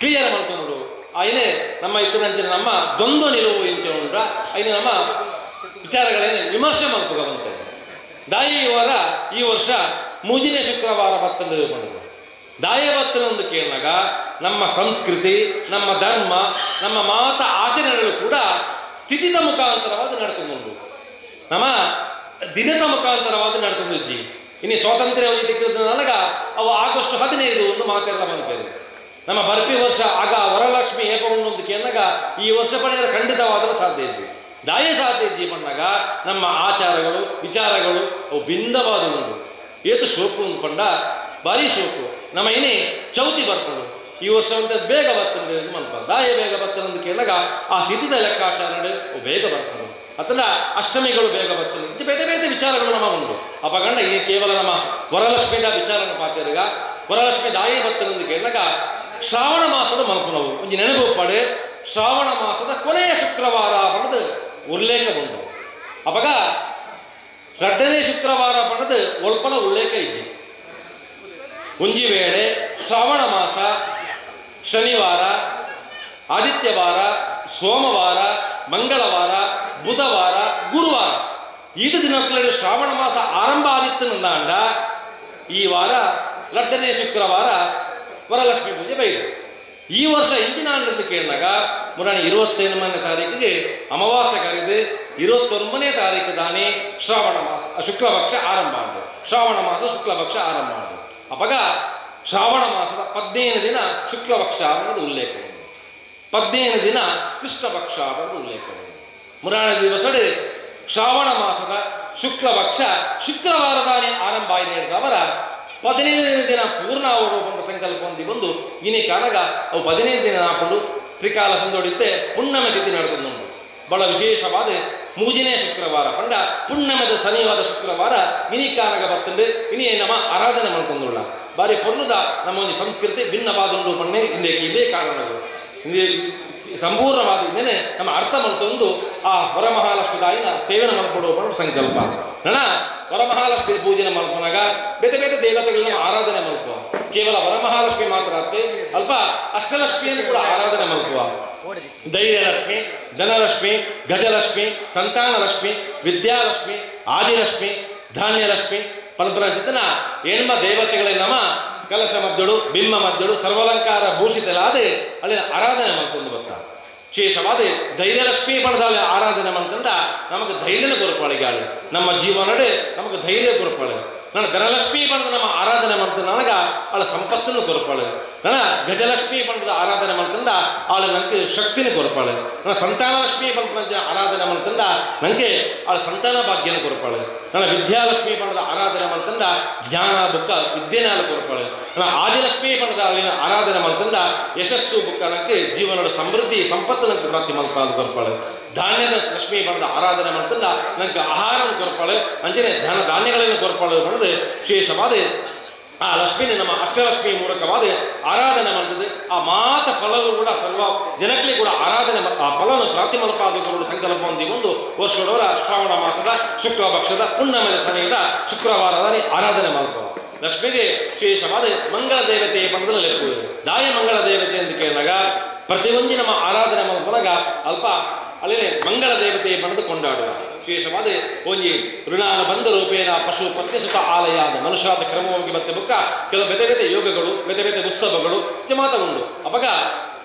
ಕ್ಲಿಯರ್ ಮಾಡ್ತಾ ನೋಡು ಐನೇ ನಮ್ಮ ಇತರಂಚಿನ ನಮ್ಮ ದ್ವಂದ್ವ ನಿಲುವು ಎಂಚ ಐನೇ ನಮ್ಮ ವಿಚಾರಗಳೇನೆ ವಿಮರ್ಶೆ ಮಾಡ್ಕೋವಂತೆ ದಾಯಿ ವಾರ ಈ ವರ್ಷ ಮೂಜಿನೇ ಶುಕ್ರವಾರ ಬರ್ತಂದು ಮಾಡೋದು ದಾಯ ಬರ್ತನೊಂದು ಕೇಳಿದಾಗ ನಮ್ಮ ಸಂಸ್ಕೃತಿ ನಮ್ಮ ಧರ್ಮ ನಮ್ಮ ಮಾತ ಆಚರಣೆಗಳು ಕೂಡ ತಿಥಿದ ಮುಖಾಂತರವಾದ ನಡ್ಕೊಂಡು ನಮ್ಮ ದಿನದ ಮುಖಾಂತರವಾದ ನಡ್ಕೊಂಡು ಇಜ್ಜಿ ಇನ್ನು ಸ್ವಾತಂತ್ರ್ಯ ನನಗ ಅವು ಆಗಸ್ಟ್ 15 ಒಂದು ಮಾತೆಲ್ಲ ಬಂದ್ಬೇಕು ನಮ್ಮ ಬರ್ಪಿ ವರ್ಷ ಆಗ ವರಲಕ್ಷ್ಮಿ ಏಪವನ್ನು ಕೇಳಿದಾಗ ಈ ವರ್ಷ ಪಡೆಯಲು ಖಂಡಿತವಾದರೂ ಸಾಧ್ಯ ಇಜ್ಜಿ ದಾಯ ಸಾಧ್ಯ ಇಜ್ಜಿ ಬಂದಾಗ ನಮ್ಮ ಆಚಾರಗಳು ವಿಚಾರಗಳು ಅವು ಭಿನ್ನವಾದ ಉಂಟು ಏತು ಶೋಕು ಅಂದ್ಕೊಂಡ ಭಾರಿ ಶೋಕು ನಮ್ಮ ಇನ್ನೇ ಚೌತಿ ಬರ್ಕೊಂಡು ಈ ವರ್ಷ ಅಂತ ಬೇಗ ಬರ್ತದೆ ಮಲ್ಪ ದಾಯ ಬೇಗ ಬರ್ತದೆ ಅಂತ ಕೇಳಿದಾಗ ಆ ತಿಥಿದ ಲೆಕ್ಕಾಚಾರ ಬೇಗ ಬರ್ತದೆ ಅಥವಾ ಅಷ್ಟಮಿಗಳು ಬೇಗ ಬರ್ತದೆ ಬೇರೆ ಬೇರೆ ವಿಚಾರಗಳು ನಮ್ಮ ಉಂಟು ಅಪಗಂಡ ಈ ಕೇವಲ ನಮ್ಮ ವರಲಕ್ಷ್ಮಿದ ವಿಚಾರನ ಪಾತ್ಯರಿಗ ವರಲಕ್ಷ್ಮಿ ದಾಯಿ ಬರ್ತದೆ ಅಂತ ಕೇಳಿದಾಗ ಶ್ರಾವಣ ಮಾಸದ ಮಲ್ಪನವು ಒಂದು ನೆನಪು ಪಡೆ ಶ್ರಾವಣ ಮಾಸದ ಕೊನೆಯ ಶುಕ್ರವಾರ ಪಡೆದು ಉಲ್ಲೇಖ ಬಂದು ಅವಾಗ ರಡ್ಡನೇ ಶುಕ್ರವಾರ ಪಡೆದು ಒಳ್ಪನ ಉಲ್ಲೇಖ ಇದ್ದಿ ಒಂಜಿ ವೇಳೆ ಶ್ರಾವಣ ಮಾಸ ಶನಿವಾರ ಆದಿತ್ಯವಾರ ಸೋಮವಾರ ಮಂಗಳವಾರ ಬುಧವಾರ ಗುರುವಾರ ಇದು ದಿನಗಳಲ್ಲಿ ಶ್ರಾವಣ ಮಾಸ ಆರಂಭ ಆದಿತ್ತನಂದಾಂಡ ಈ ವಾರ ರಡ್ಡನೇ ಶುಕ್ರವಾರ ವರಲಕ್ಷ್ಮಿ ಪೂಜೆ ಬೈದು ಈ ವರ್ಷ ಇಂಚಿನ ಅಂತ ಕೇಳಿದಾಗ ಮುರಾಣಿ 28ನೇ ತಾರೀಕಿಗೆ ಅಮಾವಾಸ್ಯೆ ಕರೆದು 29ನೇ ತಾರೀಕು ದಾನಿ ಶ್ರಾವಣ ಮಾಸ ಶುಕ್ಲಪಕ್ಷ ಆರಂಭ ಆದ ಶ್ರಾವಣ ಮಾಸ ಶುಕ್ಲಪಕ್ಷ ಆರಂಭ ಆದ ಅಪಗ ಶ್ರಾವಣ ಮಾಸದ 15 ದಿನ ಶುಕ್ಲಪಕ್ಷ ಅನ್ನೋದು ಉಲ್ಲೇಖವಿದೆ 15 ದಿನ ಕೃಷ್ಣ ಪಕ್ಷ ಅನ್ನೋದು ಉಲ್ಲೇಖವಿದೆ ಮುರಾಣಿ ದಿವಸಡೆ ಶ್ರಾವಣ ಮಾಸದ ಶುಕ್ಲಪಕ್ಷ ಶುಕ್ರವಾರದಾನೆ ಆರಂಭ ಆಗಿದೆ ಅವರ 15 ದಿನ ಪೂರ್ಣ ಅವರು ಬಂದ ಸಂಕಲ್ಪ ಹೊಂದಿ ಬಂದು ಇನಿ ಕಾಲಗ ಅವು 15 ದಿನ ಹಾಕೊಂಡು ತ್ರಿಕಾಲ ಸಂದೋಡಿತ್ತೆ ಪುಣ್ಯಮ ತಿಥಿ ನಡೆದು ಬಹಳ ವಿಶೇಷವಾದ ಮೂಜಿನೇ ಶುಕ್ರವಾರ ಪಂಡ ಪುಣ್ಯಮದ ಶನಿವಾದ ಶುಕ್ರವಾರ ಇನಿ ಕಾಲಗ ಬರ್ತಂದು ಇನಿ ನಮ್ಮ ಆರಾಧನೆ ಮಾಡ್ಕೊಂಡುಳ್ಳ ಬಾರಿ ಪೊರ್ಲುದ ನಮ್ಮ ಒಂದು ಸಂಸ್ಕೃತಿ ಭಿನ್ನವಾದುಂಡು ಪಣ್ಣೆ ಇದೇ ಕಾರಣಗಳು ಸಂಪೂರ್ಣವಾದ ನಮ್ಮ ಅರ್ಥ ಮಾಡ್ಕೊಂಡು ಆ ವರಮಹಾಲಕ್ಷ್ಮಿ ತಾಯಿನ ಸೇವನೆ ಮಾಡ್ಕೊಡುವ ಸಂಕಲ್ಪ ನಣ ವರಮಹಾಲಕ್ಷ್ಮಿ ಪೂಜನೆ ಮಾಡ್ಕೊಂಡಾಗ ಬೇರೆ ಬೇರೆ ದೇವತೆಗಳನ್ನ ಆರಾಧನೆ ಮಾಡ್ಕುವ ಕೇವಲ ವರಮಹಾಲಕ್ಷ್ಮಿ ಮಾತ್ರ ಅತ್ತೆ ಅಲ್ಪ ಅಷ್ಟಲಕ್ಷ್ಮಿಯನ್ನು ಕೂಡ ಆರಾಧನೆ ಮಾಡ್ಕುವ ಧೈರ್ಯಲಕ್ಷ್ಮಿ ಧನಲಕ್ಷ್ಮಿ ಗಜಲಕ್ಷ್ಮಿ ಸಂತಾನಲಕ್ಷ್ಮಿ ವಿದ್ಯಾಲಕ್ಷ್ಮಿ ಆದಿಲಕ್ಷ್ಮಿ ಧಾನ್ಯಲಕ್ಷ್ಮಿ ಪರಬ್ರಜಿತನ ಹೆಣ್ಮ ದೇವತೆಗಳೇ ನಮ್ಮ ಕಲಶ ಮಧ್ಯಳು ಬಿಂಬ ಮಧ್ಯಳು ಸರ್ವಲಂಕಾರ ಭೂಷಿತಲಾದೆ ಅಲ್ಲಿನ ಆರಾಧನೆ ಮಾಡ್ಕೊಂಡು ಬರ್ತಾರೆ ವಿಶೇಷವಾದ ಧೈರ್ಯಲಕ್ಷ್ಮಿ ಪಡೆದಾಳೆ ಆರಾಧನೆ ಮಾಡ್ಕೊಂಡ ನಮಗೆ ಧೈರ್ಯನ ಕೊರಪಾಳಿಗಾಳೆ ನಮ್ಮ ಜೀವನಡೆ ನಮಗೆ ಧೈರ್ಯ ಕೊರಪಾಳೆ ನಾನು ಧನಲಕ್ಷ್ಮಿ ಪಡೆದ ನಮ್ಮ ಆರಾಧನೆ ಮಾಡ್ತಾನೆ ನನಗ ಅವಳ ಸಂಪತ್ತನ್ನು ಕೊರಪಾಳೆ ನನ್ನ ಗಜಲಕ್ಷ್ಮಿ ಪಡೆದ ಆರಾಧನೆ ಮಾಡ್ಕೊಂಡ ಅವಳು ನನಗೆ ಶಕ್ತಿನ ಕೊರಪಾಳೆ ನನ್ನ ಸಂತಾನಲಕ್ಷ್ಮಿ ಪಡೆದ ಆರಾಧನೆ ಮಾಡ್ಕೊಂಡ ನನಗೆ ಅವಳ ಸಂತಾನ ಭಾಗ್ಯನ ಕೊರಪಾಳೆ ನನ್ನ ವಿದ್ಯಾಲಕ್ಷ್ಮಿ ಪಡೆದ ಆರಾಧನೆ ಮಾಡ್ಕೊಂಡ ಜ್ಞಾನ ಬುಕ್ಕ ವಿದ್ಯೆನಾಲ ಕೊರಪಾಳೆ ನನ್ನ ಆದಿಲಕ್ಷ್ಮಿ ಪಡೆದ ಅವಳಿನ ಆರಾಧನೆ ಮಾಡ್ಕೊಂಡ ಯಶಸ್ಸು ಬುಕ್ಕ ನನಗೆ ಜೀವನದ ಸಮೃದ್ಧಿ ಸಂಪತ್ತು ನನಗೆ ಪ್ರಾಪ್ತಿ ಮಾಡ್ತಾ ಕೊರಪಾಳೆ ಧಾನ್ಯದ ಲಕ್ಷ್ಮಿ ಪಡೆದ ಆರಾಧನೆ ಮಾಡ್ಕೊಂಡ ನನಗೆ ಆಹಾರವನ್ನು ಕೊರಪಾಳೆ ಅಂಚನೆ ಧಾನ್ಯಗಳನ್ನು ಕೊರಪಾಳೆ ಪಡೆದು ವಿಶೇಷವಾದ ಆ ಲಕ್ಷ್ಮಿನ ನಮ್ಮ ಅಷ್ಟಲಕ್ಷ್ಮಿ ಮೂಲಕವಾದ ಆರಾಧನೆ ಮಾಡ್ತದೆ ಆ ಮಾತ ಫಲವು ಕೂಡ ಸರ್ವ ಜನಕ್ಕೆ ಕೂಡ ಆರಾಧನೆ ಆ ಫಲವನ್ನು ಪ್ರಾಪ್ತಿ ಮಲ್ಪಾದಗಳು ಸಂಕಲ್ಪ ಹೊಂದಿಕೊಂಡು ವರ್ಷದವರ ಶ್ರಾವಣ ಮಾಸದ ಶುಕ್ಲ ಪಕ್ಷದ ಪುಣ್ಯಮದ ಸಮಯದ ಶುಕ್ರವಾರದ ಆರಾಧನೆ ಮಾಡ್ತಾರೆ ಲಕ್ಷ್ಮಿಗೆ ವಿಶೇಷವಾದ ಮಂಗಳ ದೇವತೆಯ ಪದದಲ್ಲಿ ಲೆಕ್ಕುವುದು ದಾಯ ಮಂಗಳ ದೇವತೆ ಅಂತ ಕೇಳಿದಾಗ ಪ್ರತಿಯೊಂದು ನಮ್ಮ ಆರಾಧನೆ ಮಾಡ್ಕೊಂಡಾಗ ಅಲ್ಪ ಅಲ್ಲೇ ಮಂಗಳ ದೇವತೆಯ ಪಡೆದು ಕೊಂಡಾಡುವ ವಿಶೇಷವಾದ ಒಂಜಿ ಋಣಾನ ಬಂಧ ರೂಪೇಣ ಪಶು ಪ್ರತ್ಯಸುತ ಆಲಯಾದ ಮನುಷ್ಯರಾದ ಕ್ರಮವಾಗಿ ಮತ್ತೆ ಬುಕ್ಕ ಕೆಲವು ಬೇತೆ ಬೇತೆ ಯೋಗಗಳು ಬೇತೆ ಬೇತೆ ಉತ್ಸವಗಳು ಚಮಾತಗೊಂಡು ಅಪಗ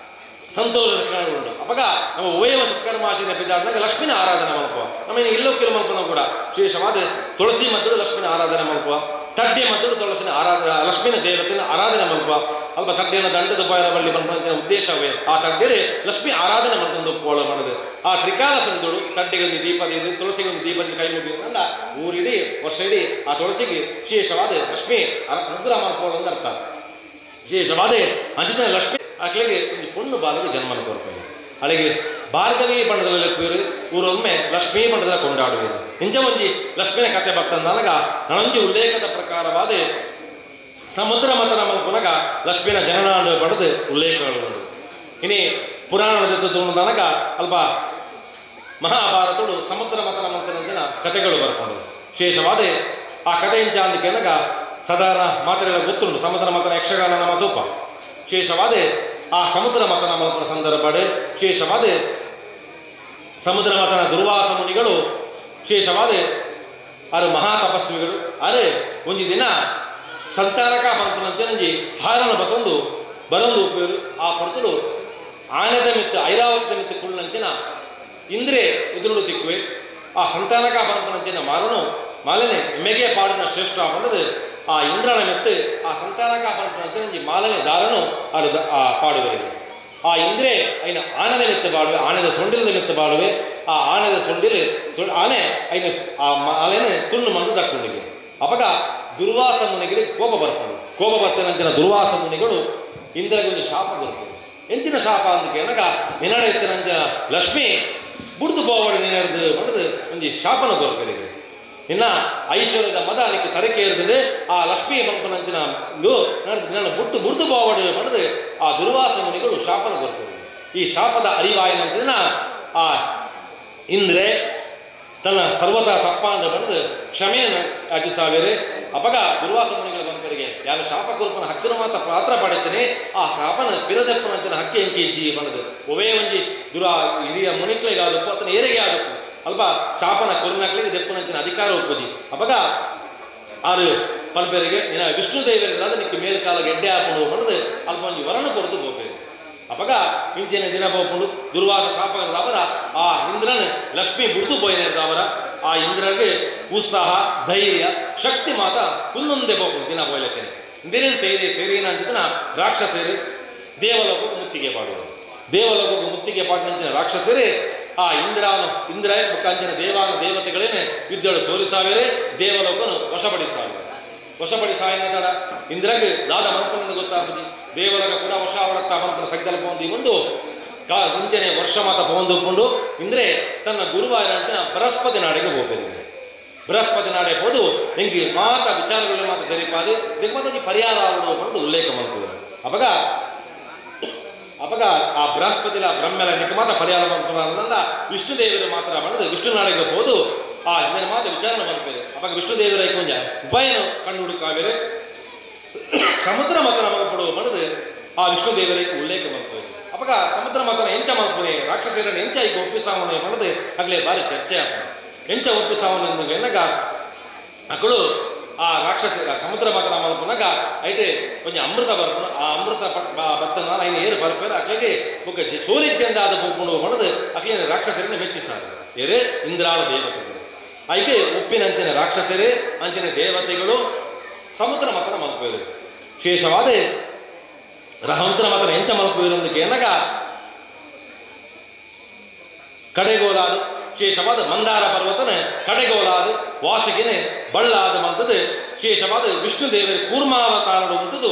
ಸಂತೋಷದ ಕ್ಷಣಗಳು ಅಪಗ ನಮ್ಮ ಓಯವ ಸತ್ಕರ್ಮಾಚರಣೆ ಬಿದ್ದಾಡಿದಾಗ ಲಕ್ಷ್ಮಿನ ಆರಾಧನೆ ಮಾಡ್ಕುವ ನಮಗೆ ಇಲ್ಲೋ ಕೆಲವು ಮಾಡ್ಕೊಂಡು ಕೂಡ ವಿಶೇಷವಾದ ತುಳಸಿ ಮದ್ದಳು ಲಕ್ಷ್ಮಿನ ಆರಾಧನೆ ಮಾಡ್ಕುವ ತಡ್ಡೆ ಮದ್ದಳು ತುಳಸಿನ ಆರಾಧನೆ ಲಕ್ಷ್ಮಿನ ದೇವತೆನ ಆರಾಧನೆ ಮಾಡ್ಕುವ ಅಲ್ಪ ತಡ್ಡೆಯನ್ನು ದಂಡದ ಬಾಯರ ಬಳ್ಳಿ ಬಂದ ಉದ್ದೇಶವೇ ಆ ತಡ್ಡೆ ಲಕ್ಷ್ಮಿ ಆರಾಧನೆ ಮಾಡ್ಕೊಂಡು ಕೋಳ ಮಾಡೋದು ಆ ತ್ರಿಕಾಲ ಸಂದಳು ತಡ್ಡೆಗೊಂದು ದೀಪದ ತುಳಸಿಗೊಂದು ದೀಪದ ಕೈ ಮುಗಿದ ಊರಿಡಿ ವರ್ಷ ಇಡೀ ಆ ತುಳಸಿಗೆ ವಿಶೇಷವಾದ ಲಕ್ಷ್ಮಿ ಅನುಗ್ರಹ ಮಾಡ್ಕೊಳ್ಳೋ ಅಂತ ಅರ್ಥ ವಿಶೇಷವಾದ ಅಂಚಿನ ಲಕ್ಷ್ಮಿ ಆಕೆಗೆ ಒಂದು ಪೊಣ್ಣು ಬಾಲಿಗೆ ಜನ್ಮನ ಕೊರಪದೆ ಅಳಿಗೆ ಭಾರ್ಗವಿ ಬಣ್ಣದಲ್ಲಿ ಊರೊಮ್ಮೆ ಲಕ್ಷ್ಮೀ ಬಣ್ಣದ ಕೊಂಡಾಡುವುದು ಇಂಚ ಒಂಜಿ ಲಕ್ಷ್ಮಿನ ಕತೆ ಭಕ್ತಂದಾಗ ನನಂಜಿ ಉಲ್ಲೇಖದ ಪ್ರಕಾರವಾದ ಸಮುದ್ರ ಮತನ ಮಲ್ಪನಾಗ ಲಕ್ಷ್ಮಿನ ಜನನಾಡು ಪಡೆದು ಉಲ್ಲೇಖಗಳು ಇನಿ ಪುರಾಣದ ತೋಣದಾಗ ಅಲ್ಪ ಮಹಾಭಾರತಗಳು ಸಮುದ್ರ ಮತನ ಮಲ್ಪನ ಕಥೆಗಳು ಬರ್ಕೊಂಡು ವಿಶೇಷವಾದ ಆ ಕಥೆ ಇಂಚ ಅಂತ ಕೇಳಿದಾಗ ಸಾಧಾರಣ ಮಾತ್ರೆಗಳ ಗೊತ್ತುಂಟು ಸಮುದ್ರ ಮತನ ಯಕ್ಷಗಾನ ನಮ್ಮ ತೂಪ ವಿಶೇಷವಾದ ಆ ಸಮುದ್ರ ಮತನ ಮಲ್ಪನ ಸಂದರ್ಭಡೆ ವಿಶೇಷವಾದ ಸಮುದ್ರ ಮತನ ದುರ್ವಾಸ ಮುನಿಗಳು ವಿಶೇಷವಾದ ಅವರು ಮಹಾ ತಪಸ್ವಿಗಳು ಆದರೆ ಒಂದು ದಿನ ಸಂತಾನಕ ಪಂಪನಂಚನಂಜಿ ಹಾರನ್ನು ಬರೊಂದು ಉಪಯೋಗ ಆ ಪಡ್ತಲು ಆನೆದ ಮಿತ್ತು ಐರಾವತ ಮಿತ್ತು ಕುಳ್ಳಂಚನ ಇಂದ್ರೆ ಎದುರು ತಿಕ್ಕುವೆ ಆ ಸಂತಾನಕ ಪಂಪನಂಚನ ಮಾಲನೆ ಮೆಗೆ ಪಾಡಿನ ಶ್ರೇಷ್ಠ ಪಡೆದು ಆ ಇಂದ್ರನ ಮೆತ್ತು ಆ ಸಂತಾನಕ ಪಂಪನಂಚನಂಜಿ ಮಾಲನೆ ದಾರನು ಅದು ಆ ಪಾಡುವರಿಗೆ ಆ ಇಂದ್ರೆ ಐನ ಆನೆದ ಮೆತ್ತು ಬಾಡುವೆ ಆನೆದ ಸೊಂಡಿಲದ ಮೆತ್ತು ಬಾಡುವೆ ಆ ಆನೆದ ಸೊಂಡಿಲು ಆನೆ ಐನ ಆ ಮಾಲೆನೆ ತುಂಡು ಮಂದು ತಕ್ಕೊಂಡಿಗೆ ಅವಾಗ ದುರ್ವಾಸ ಮುನಿಗಳಿಗೆ ಕೋಪ ಬರ್ತನಂತಿನ ದುರ್ವಾಸ ಮುನಿಗಳು ಇಂದ್ರಗೊಂದು ಶಾಪ ಬರ್ತದೆ ಎಂಚಿನ ಶಾಪ ಅಂತ ಕೇಳಾಗ ನಿನ್ನಡೆ ಎತ್ತಿನಂತಿನ ಲಕ್ಷ್ಮಿ ಬುಡ್ದು ಬೋವಡಿ ನಿನ್ನಡ್ದು ಪಡೆದು ಒಂದು ಶಾಪನ ಕೊರಕರಿಗೆ ಇನ್ನ ಐಶ್ವರ್ಯದ ಮದ ಅದಕ್ಕೆ ತರಕೆ ಇರ್ತದೆ ಆ ಲಕ್ಷ್ಮೀ ಪಂಪನಂತಿನ ನನ್ನ ಬುಡ್ದು ಬೋವಡಿ ಪಡೆದು ಆ ದುರ್ವಾಸ ಮುನಿಗಳು ಶಾಪನ ಕೊರಕರಿಗೆ ಈ ಶಾಪದ ಅರಿವಾಯಿನಂತಿನ ಆ ಇಂದ್ರೆ ತನ್ನ ಸರ್ವತಾ ತಪ್ಪ ಅಂತ ಬಂದು ಕ್ಷಮೆಯನ್ನು ಯಾಚಿಸಾವೇರೆ ಅಪಗ ದುರ್ವಾಸ ಮುನಿಗಳ ಬಂದವರಿಗೆ ಯಾರು ಶಾಪ ಕುರುಪನ ಹಕ್ಕನ್ನು ಮಾತ್ರ ಪಾತ್ರ ಪಡೆತೇನೆ ಆ ಶಾಪನ ಪಿರದಪ್ಪನಂತಿನ ಹಕ್ಕಿ ಎಂಕಿ ಇಜ್ಜಿ ಬಂದದು ಒವೇ ಒಂಜಿ ಹಿರಿಯ ಮುನಿಕ್ಲಿಗೆ ಆದಪ್ಪು ಅತನ ಏರಿಗೆ ಆದಪ್ಪು ಅಲ್ಪ ಶಾಪನ ಕೊರಿನಕ್ಲಿಗೆ ದೆಪ್ಪನಂತಿನ ಅಧಿಕಾರ ಒಪ್ಪುಜಿ ಅಪಗ ಆರು ಪಲ್ಪೇರಿಗೆ ವಿಷ್ಣು ದೇವರಿಗಾದ ನಿಕ್ಕೆ ಮೇಲ್ಕಾಲ ಗೆಡ್ಡೆ ಹಾಕೊಂಡು ಬಂದು ಅಲ್ಪ ಒಂಜಿ ವರಣ ಕೊರತು ಹೋಗ್ಬೇಕು ಅಪಗ ಇಂಚಿನ ದಿನ ಹೋಗ್ಕೊಂಡು ದುರ್ವಾಸ ಶಾಪಗಳ ಆ ಇಂದ್ರನ ಲಕ್ಷ್ಮಿ ಬುಡ್ದು ಪೋಯಿನವರ ಆ ಇಂದ್ರಗೆ ಉತ್ಸಾಹ ಧೈರ್ಯ ಶಕ್ತಿ ಮಾತ ಕುಲ್ಲೊಂದೇ ಹೋಗ್ಕೊಂಡು ದಿನ ಪೋಯ್ಲಕ್ಕೆ ಇಂದಿನ ತೇರಿನ ಅಂಚಿನ ರಾಕ್ಷಸರು ದೇವಲೋಕಕ್ಕೆ ಮುತ್ತಿಗೆ ಪಾಡುವರು ದೇವಲೋಕಕ್ಕೆ ಮುತ್ತಿಗೆ ಪಾಡಿನಂಚಿನ ರಾಕ್ಷಸರೇ ಆ ಇಂದ್ರ ಮುಖಾಂಚಿನ ದೇವತೆಗಳೇನೆ ಯುದ್ಧಗಳು ಸೋಲಿಸಾವೇರೆ ದೇವಲೋಕನು ವಶಪಡಿಸಾಯನ ಇಂದ್ರಗೆ ದಾದ ಮಲ್ಪನಿಂದ ಗೊತ್ತಾಗ್ತದೆ ದೇವಲೋಕ ಕೂಡ ವರ್ಷ ಅವರತ್ತ ಮಂತ್ರ ಸಂಕಲ್ಪ ಹೊಂದಿಕೊಂಡು ಇಂಚನೆ ವರ್ಷ ಮಾತ ಹೊಂದಿಕೊಂಡು ಇಂದ್ರೆ ತನ್ನ ಗುರುವಾರ ಬೃಹಸ್ಪತಿ ನಾಡಿಗೆ ಹೋಗ್ತಿದ್ದಾರೆ ಬೃಹಸ್ಪತಿ ನಾಡೆ ಹೋದು ಹೆಂಗೆ ಮಾತ ವಿಚಾರಗಳು ಮಾತ್ರ ತೆರಿಪಾದೆ ದಿಗ್ಮತಕ್ಕೆ ಪರಿಹಾರ ಆಗುವುದು ಉಲ್ಲೇಖ ಮಾಡ್ತಾರೆ ಅಪಗ ಆ ಬೃಹಸ್ಪತಿಲ ಬ್ರಹ್ಮೆಲ ನಿಕ್ಕೆ ಮಾತ್ರ ಪರಿಹಾರ ಮಾಡ್ಕೊಳ್ಳಲ್ಲ ವಿಷ್ಣು ದೇವರು ಮಾತ್ರ ಮಾಡಿದ್ರೆ ವಿಷ್ಣು ನಾಡಿಗೆ ಹೋದು ಆ ಹಿಂದಿನ ಮಾತ್ರ ವಿಚಾರಣೆ ಮಾಡ್ತಾರೆ ಅವಾಗ ವಿಷ್ಣು ದೇವರ ಕೊಂಚ ಉಪಾಯನು ಕಂಡು ಹುಡುಕಾವೇರೆ ಸಮುದ್ರ ಮತನ ಮಲ್ಪಡುವ ಮಾಡಿದ್ರೆ ಆ ವಿಷ್ಣು ದೇವರಿಗೆ ಉಲ್ಲೇಖ ಮಾಡ್ತಾರೆ ಅವಾಗ ಸಮುದ್ರ ಮತನ ಎಂಚ ಮಲ್ಪನೆ ರಾಕ್ಷಸರನ್ನು ಎಂಚ ಈಗ ಒಪ್ಪಿಸಾವನೆ ಮಾಡಿದ್ರೆ ಆಗ್ಲೇ ಬಾರಿ ಚರ್ಚೆ ಆಗ್ತದೆ ಎಂಚ ಒಪ್ಪಿಸಾವನೆ ಎನ್ನಗ ಅಕ್ಕಳು ಆ ರಾಕ್ಷಸ ಸಮುದ್ರ ಮತನ ಮಲ್ಪನಾಗ ಐತೆ ಕೊಂಚ ಅಮೃತ ಬರ್ಪಣ ಆ ಅಮೃತ ಬರ್ತನ ಐನು ಏರು ಬರ್ಪೇರ ಅಕ್ಲಿಗೆ ಒಬ್ಬ ಸೋಲಿಜ್ಜೆಂದ ಆದ ಹೋಗ್ಕೊಂಡು ಮಾಡಿದ್ರೆ ಅಕ್ಲಿ ರಾಕ್ಷಸರನ್ನು ಮೆಚ್ಚಿಸಾರ ಏರೇ ಇಂದ್ರಾಳ ದೇವತೆಗಳು ಐಕೆ ಉಪ್ಪಿನಂಚಿನ ರಾಕ್ಷಸರೇ ಅಂಚಿನ ದೇವತೆಗಳು ಸಮುದ್ರ ಮತನ ಮಲ್ಪೇರು ವಿಶೇಷವಾದ ಸಮುದ್ರ ಮತನ ಎಂಚ ಮಲ್ಪೇರು ಅಂದಕ್ಕೆ ಎನ್ನಗ ಕಡೆಗೋಲಾದ ವಿಶೇಷವಾದ ಮಂದಾರ ಪರ್ವತನ ಕಡೆಗೋಲಾದ ವಾಸಿಗೆನೆ ಬಳ್ಳಾದ ಮಂತದ್ದು ವಿಶೇಷವಾದ ವಿಷ್ಣು ದೇವರ ಕೂರ್ಮಾವತಾರಡು ಉಂಟದು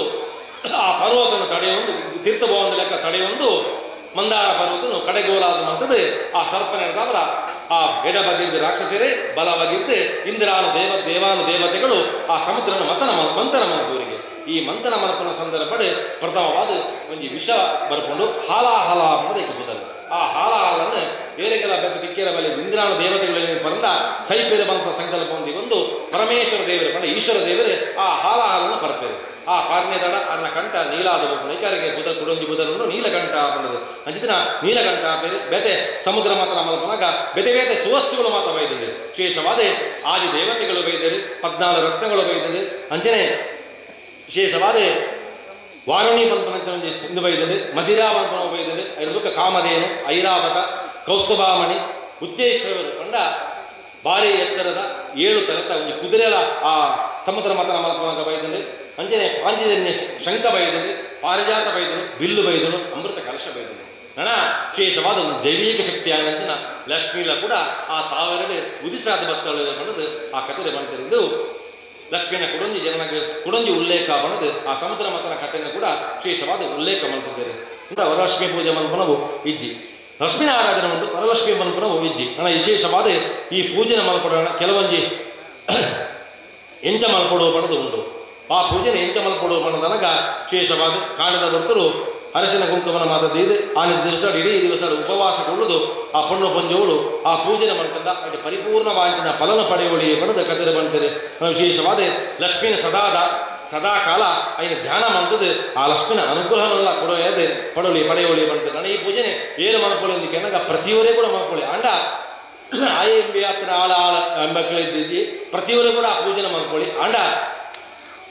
ಆ ಪರ್ವತನ ತಡೆಯೊಂದು ತೀರ್ಥಭವನ ಲೆಕ್ಕ ತಡೆಯೊಂದು ಮಂದಾರ ಪರ್ವತನು ಕಡೆಗೋಲಾದ ಮಂತದ್ದು ಆ ಸರ್ಪನ ಹಿಡಿದವರ ಆ ಎಡಬದಿದ್ದು ರಾಕ್ಷಸರೇ ಬಲವಾಗಿದ್ದು ಇಂದ್ರಾನ ದೇವತೆಗಳು ಆ ಸಮುದ್ರನ ಮಂಥನ ಮಲ್ಪೂರಿಗೆ ಈ ಮಂಥನ ಮಲ್ಪನ ಸಂದರ್ಭ ಪ್ರಥಮವಾದ ಒಂದು ವಿಷ ಬರ್ಕೊಂಡು ಹಾಲಾಹಲ ಅನ್ನೋದು ಇಕ್ಕುತ್ತದೆ ಆ ಹಾಲಾಹಲನ್ನು ಏರೆಗೆಲ ಬೆಕ್ಕ ತಿಕ್ಕೆಲ ಬಲೆ ಇಂದ್ರಾನ ದೇವತೆಗಳಲ್ಲಿ ಬಂದ ಸೈಪೇದ ಬಂತ ಸಂಕಲ್ಪ ಹೊಂದಿ ಒಂದು ಪರಮೇಶ್ವರ ದೇವರು ಬಂದ ಈಶ್ವರ ದೇವರು ಆ ಹಾಲಾಹಲನ್ನು ಪರಪೇರು ಆ ಪಾರ್ನೆ ದಡ ಅನ್ನ ಕಂಠ ನೀಲಾದ ನೈಕಾರಿಗೆ ಕುಡೊಂಜಿ ಬುಧರನ್ನು ನೀಲಕಂಠ ಬಂದದು ಅಂಚಿನ ನೀಲಕಂಠ ಬೇತೆ ಸಮುದ್ರ ಮಾತ್ರ ಮಲ್ಪನಾಗ ಬೇತೆ ಬೇತೆ ಸುವಸ್ತುಗಳು ಮಾತ್ರ ಬೈದಿದೆ ವಿಶೇಷವಾದ ಆದಿ ದೇವತೆಗಳು ಬೈದರು 14 ರತ್ನಗಳು ಬೈದರು ಅಂಚನೆ ವಿಶೇಷವಾದ ವಾರುಣಿ ಪಂಪನಂತೆ ಇಂದು ಬೈದದೆ ಮಧಿರಾ ಪಂಪನ ಬೈದದೆ ಐದಕ್ಕೆ ಕಾಮಧೇನು ಐರಾವತ ಕೌಸ್ತುಭಾಮಣಿ ಉಚ್ಚೇಶ್ವರರು ಕಂಡ ಭಾರಿ ಎತ್ತರದ 7 ತಲೆತ ಒಂದು ಕುದುರೆಲ ಆ ಸಮುದ್ರ ಮತನ ಮಲ್ಪನಾಗ ಬೈದದೆ ಅಂಚನೆ ಪಾಂಚಜನ್ಯ ಶಂಕ ಬೈದದೆ ಪಾರಿಜಾತ ಬೈದನು ಬಿಲ್ಲು ಬೈದನು ಅಮೃತ ಕಲಶ ಬೈದನು ನಣ ವಿಶೇಷವಾದ ಒಂದು ಜೈವಿಕ ಶಕ್ತಿ ಆನಂದನ ಲಕ್ಷ್ಮೀಲ ಕೂಡ ಆ ತಾವೆರಡು ಉದಿಸಾದ ಭಕ್ತಳು ಅನ್ನೋದು ಆ ಕಥೆ ಬಂದಿರೋದು ಲಕ್ಷ್ಮಿನ ಕುಡಂಜಿ ಉಲ್ಲೇಖ ಬಣದು ಆ ಸಮುದ್ರ ಮತನ ಕಥೆಯನ್ನು ಕೂಡ ವಿಶೇಷವಾದ ಉಲ್ಲೇಖ ಮಾಡ್ತಿದ್ದಾರೆ ವರಲಕ್ಷ್ಮಿ ಪೂಜೆ ಮಲ್ಪನವು ಇಜ್ಜಿ ಲಕ್ಷ್ಮಿನ ಆರಾಧನೆ ಉಂಟು ವರಲಕ್ಷ್ಮಿ ಮಲ್ಪನವು ಇಜ್ಜಿ ಅಣ್ಣ ವಿಶೇಷವಾದ ಈ ಪೂಜೆನ ಮಲ್ಪಡೋಣ ಕೆಲವೊಂಜಿ ಎಂಚ ಮಲ್ಪಡುವ ಬಣದು ಉಂಟು ಆ ಪೂಜೆನ ಎಂಚ ಮಲ್ಪಡುವ ಬಣದನಗ ವಿಶೇಷವಾದ ಕಾಣದ ಭಕ್ತರು ಅರಸಿನ ಕುಂಕುಮನ ಮಾತದ್ದು ಆನೆ ದಿವಸ ಇಡೀ ದಿವಸ ಉಪವಾಸಗೊಳ್ಳುವುದು ಆ ಪೊಣ್ಣು ಪಂಜಗಳು ಆ ಪೂಜೆನ ಮಾಡ್ತಂದ ಅದು ಪರಿಪೂರ್ಣವಾಗಿನ ಫಲನ ಪಡೆಯುವಳಿ ಪಡೆದ ಕಥೆ ಬಂತಾರೆ ವಿಶೇಷವಾದ ಲಕ್ಷ್ಮಿನ ಸದಾ ಕಾಲ ಐನ ಧ್ಯಾನ ಮಾಡ್ತದೆ ಆ ಲಕ್ಷ್ಮಿನ ಅನುಗ್ರಹವನ್ನ ಕೊಡೋದು ಪಡೆಯುವಳಿ ಬಂತದೆ ನಾನು ಈ ಪೂಜೆನೆ ಏನು ಮಾಡ್ಕೊಳ್ಳಿ ಅಂತ ಕೆನಾಗ ಪ್ರತಿಯವರೇ ಕೂಡ ಮಾಡ್ಕೊಳ್ಳಿ ಅಂಡ ಆಯಂಬಿ ಹತ್ರ ಆಳ ಮಕ್ಕಳಿದ್ದೀಜಿ ಪ್ರತಿಯವರೇ ಕೂಡ ಆ ಪೂಜೆನ ಮಾಡ್ಕೊಳ್ಳಿ ಅಂಡ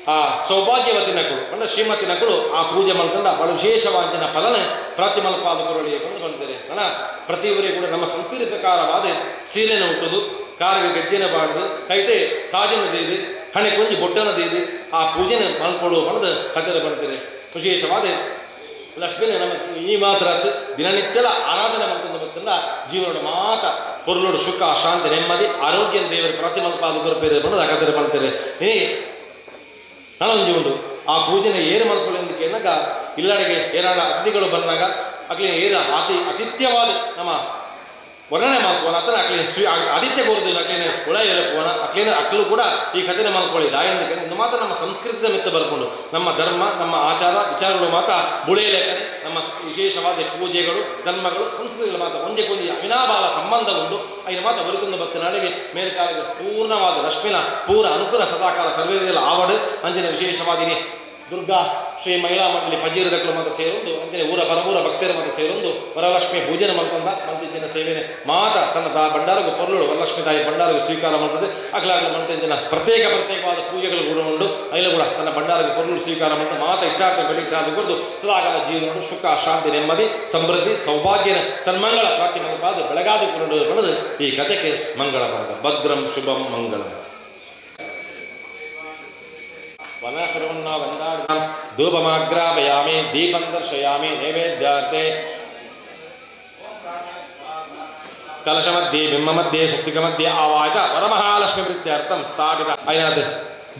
ಆ ಸೌಭಾಗ್ಯವತಿ ನಕಳು ಅಂದ್ರೆ ಶ್ರೀಮತಿ ನಕಳು ಆ ಪೂಜೆ ಮಾಡ್ಕೊಂಡ ಬಹಳ ವಿಶೇಷವಾದ ಫಲನ ಪ್ರತಿಮಲ್ಪಾದಕರೊಳಗೆ ಬಂದು ಬಂದಿದ್ದಾರೆ ಅಣ್ಣ ಪ್ರತಿಯೊಬ್ಬರಿಗೆ ಕೂಡ ನಮ್ಮ ಸಂಸ್ಕೃತಿ ಪ್ರಕಾರವಾದ ಸೀರೆನ ಹುಟ್ಟುದು ಕಾರಿಗೆ ಗಜ್ಜೆನ ಬಾಡ್ದು ಕೈಟೆ ಕಾಜಿನ ದೇದಿ ಹಣೆ ಕೊಂಜಿ ಬೊಟ್ಟನ ದೇದಿ ಆ ಪೂಜೆನ ಮಲ್ಕೊಡುವ ಬಂದು ಕಥೆ ಬರ್ತಾರೆ ವಿಶೇಷವಾದ ಲಕ್ಷ್ಮಿನ ನಮ್ಮ ಈ ಮಾತ್ರ ದಿನನಿತ್ಯದ ಆರಾಧನೆ ಮಾಡ್ಕೊಂಡು ಬರ್ತಲ್ಲ ಜೀವನೋಡ ಮಾತ ಪೊರ್ಲೋಡು ಸುಖ ಶಾಂತಿ ನೆಮ್ಮದಿ ಆರೋಗ್ಯ ದೇವರ ಪ್ರತಿಮಲ್ಪಾದಕರ ಪೇರೆ ಬಂದು ಆ ಕಥೆ ಬರ್ತಾರೆ ನಾನೊಂದು ಉಂಟು ಆ ಪೂಜೆನ ಏನು ಮಾಡ್ಕೊಳ್ಳಿ ಅಂತ ಕೇಳಿದಾಗ ಇಲ್ಲಡೆಗೆ ಏನಾದ ಅತಿಥಿಗಳು ಬಂದಾಗ ಅಕ್ಲಿ ಏನ ಆತಿಥ್ಯವಾದ ನಮ್ಮ ವರ್ಣನೆ ಮಾಡ್ಕೋಣ ಅಂತ ಅಕ್ಲೇನೆ ಆದಿತ್ಯ ಗೋರ್ದಿಲ್ಲ ಅಕ್ಲೇನೆ ಹುಳ ಹೇಳ್ಕೋಣ ಅಕ್ಲೇನೆ ಅಕ್ಕಲು ಕೂಡ ಈ ಕಥೆನ ಮಾಡ್ಕೊಳ್ಳಿ ದಾಯಂದಕ್ಕೆ ಇನ್ನು ಮಾತ್ರ ನಮ್ಮ ಸಂಸ್ಕೃತದ ಮಿತ್ತ ಬರ್ಕೊಂಡು ನಮ್ಮ ಧರ್ಮ ನಮ್ಮ ಆಚಾರ ವಿಚಾರಗಳು ಮಾತ್ರ ಬುಳೆಯಲೇಖನೆ ನಮ್ಮ ವಿಶೇಷವಾದ ಪೂಜೆಗಳು ಧರ್ಮಗಳು ಸಂಸ್ಕೃತಿಗಳು ಮಾತ್ರ ಒಂದೇ ಕೊಂದಿ ಅವಿನಾಭಾವ ಸಂಬಂಧ ಉಂಟು ಐದು ಮಾತ್ರ ಬರುಕೊಂಡು ಭಕ್ತ ನಾಡಿಗೆ ಮೇಲ್ಕಾಲದ ಪೂರ್ಣವಾದ ಲಕ್ಷ್ಮಿನ ಪೂರ ಅನುಕೂಲ ಸದಾಕಾಲ ಸರ್ವೇರಿಯಲ್ಲ ಆವಡು ಅಂಜನೆ ವಿಶೇಷವಾದಿನಿ ದುರ್ಗಾ ಶ್ರೀ ಮಹಿಳಾ ಮಂಡಳಿ ಪಜೀರದಕ್ಕಲು ಮತ್ತು ಸೇರೊಂದು ಅಂಜನೆ ಊರ ಪರಮೂರ ಭಕ್ತರ ಮತ್ತು ಸೇರೊಂದು ವರಲಕ್ಷ್ಮಿ ಪೂಜನೆ ಮಾಡ್ಕೊಂಡ ಮಂತಿನ ಸೇವೆನೆ ಮಾತ ತನ್ನ ಭಂಡಾರಗೂ ಪೊರ್ಲುಡು ವರಲಕ್ಷ್ಮಿ ತಾಯಿ ಭಂಡಾರಗೂ ಸ್ವೀಕಾರ ಮಾಡ್ತದೆ ಅಗ್ಲಾಗಲು ಮಂತಿನ ಪ್ರತ್ಯೇಕವಾದ ಪೂಜೆಗಳು ಕೂಡ ಉಂಟು ಅಲ್ಲ ಕೂಡ ತನ್ನ ಭಂಡಾರಕ್ಕೆ ಪೊರ್ಲುಡು ಸ್ವೀಕಾರ ಮಾಡ್ತಾ ಮಾತ ಇಷ್ಟಾರ್ಥ ಬೆಳಿಗ್ಗೆ ಸಾಧು ಕೊಟ್ಟು ಸದಾಕಾಲ ಜೀವನ ಸುಖ ಶಾಂತಿ ನೆಮ್ಮದಿ ಸಮೃದ್ಧಿ ಸೌಭಾಗ್ಯನ ಸನ್ಮಂಗಳ ಪ್ರಾಪ್ತಿ ಮನಪಾದ ಬೆಳಗಾದು ಕೊಂಡು ಪಡೆದು ಈ ಕಥೆಗೆ ಮಂಗಳ ಮಾರ್ಗ ಭದ್ರಂ ಶುಭಂ ಮಂಗಳಂ ವನಸರ್ವನ್ನ ವಂದಾಢ್ಯಂ ಧೂಪಮಾಗ್ರಾಪಯಾಮಿ ದೀಪಂ ದರ್ಶಯಾಮಿ ನೈವೇದ್ಯಾರ್ತೆ ಕಲಶ ಮಧ್ಯೆ ಬಿಂಬ ಮಧ್ಯೆ ಸ್ವಸ್ತಿಕ ಮಧ್ಯೆ ಆವಾಚ ವರಮಹಾಲಕ್ಷ್ಮಿ ಪ್ರೀತ್ಯರ್ಥಂ ಸ್ಥಾಪಿತ ಐನಾದ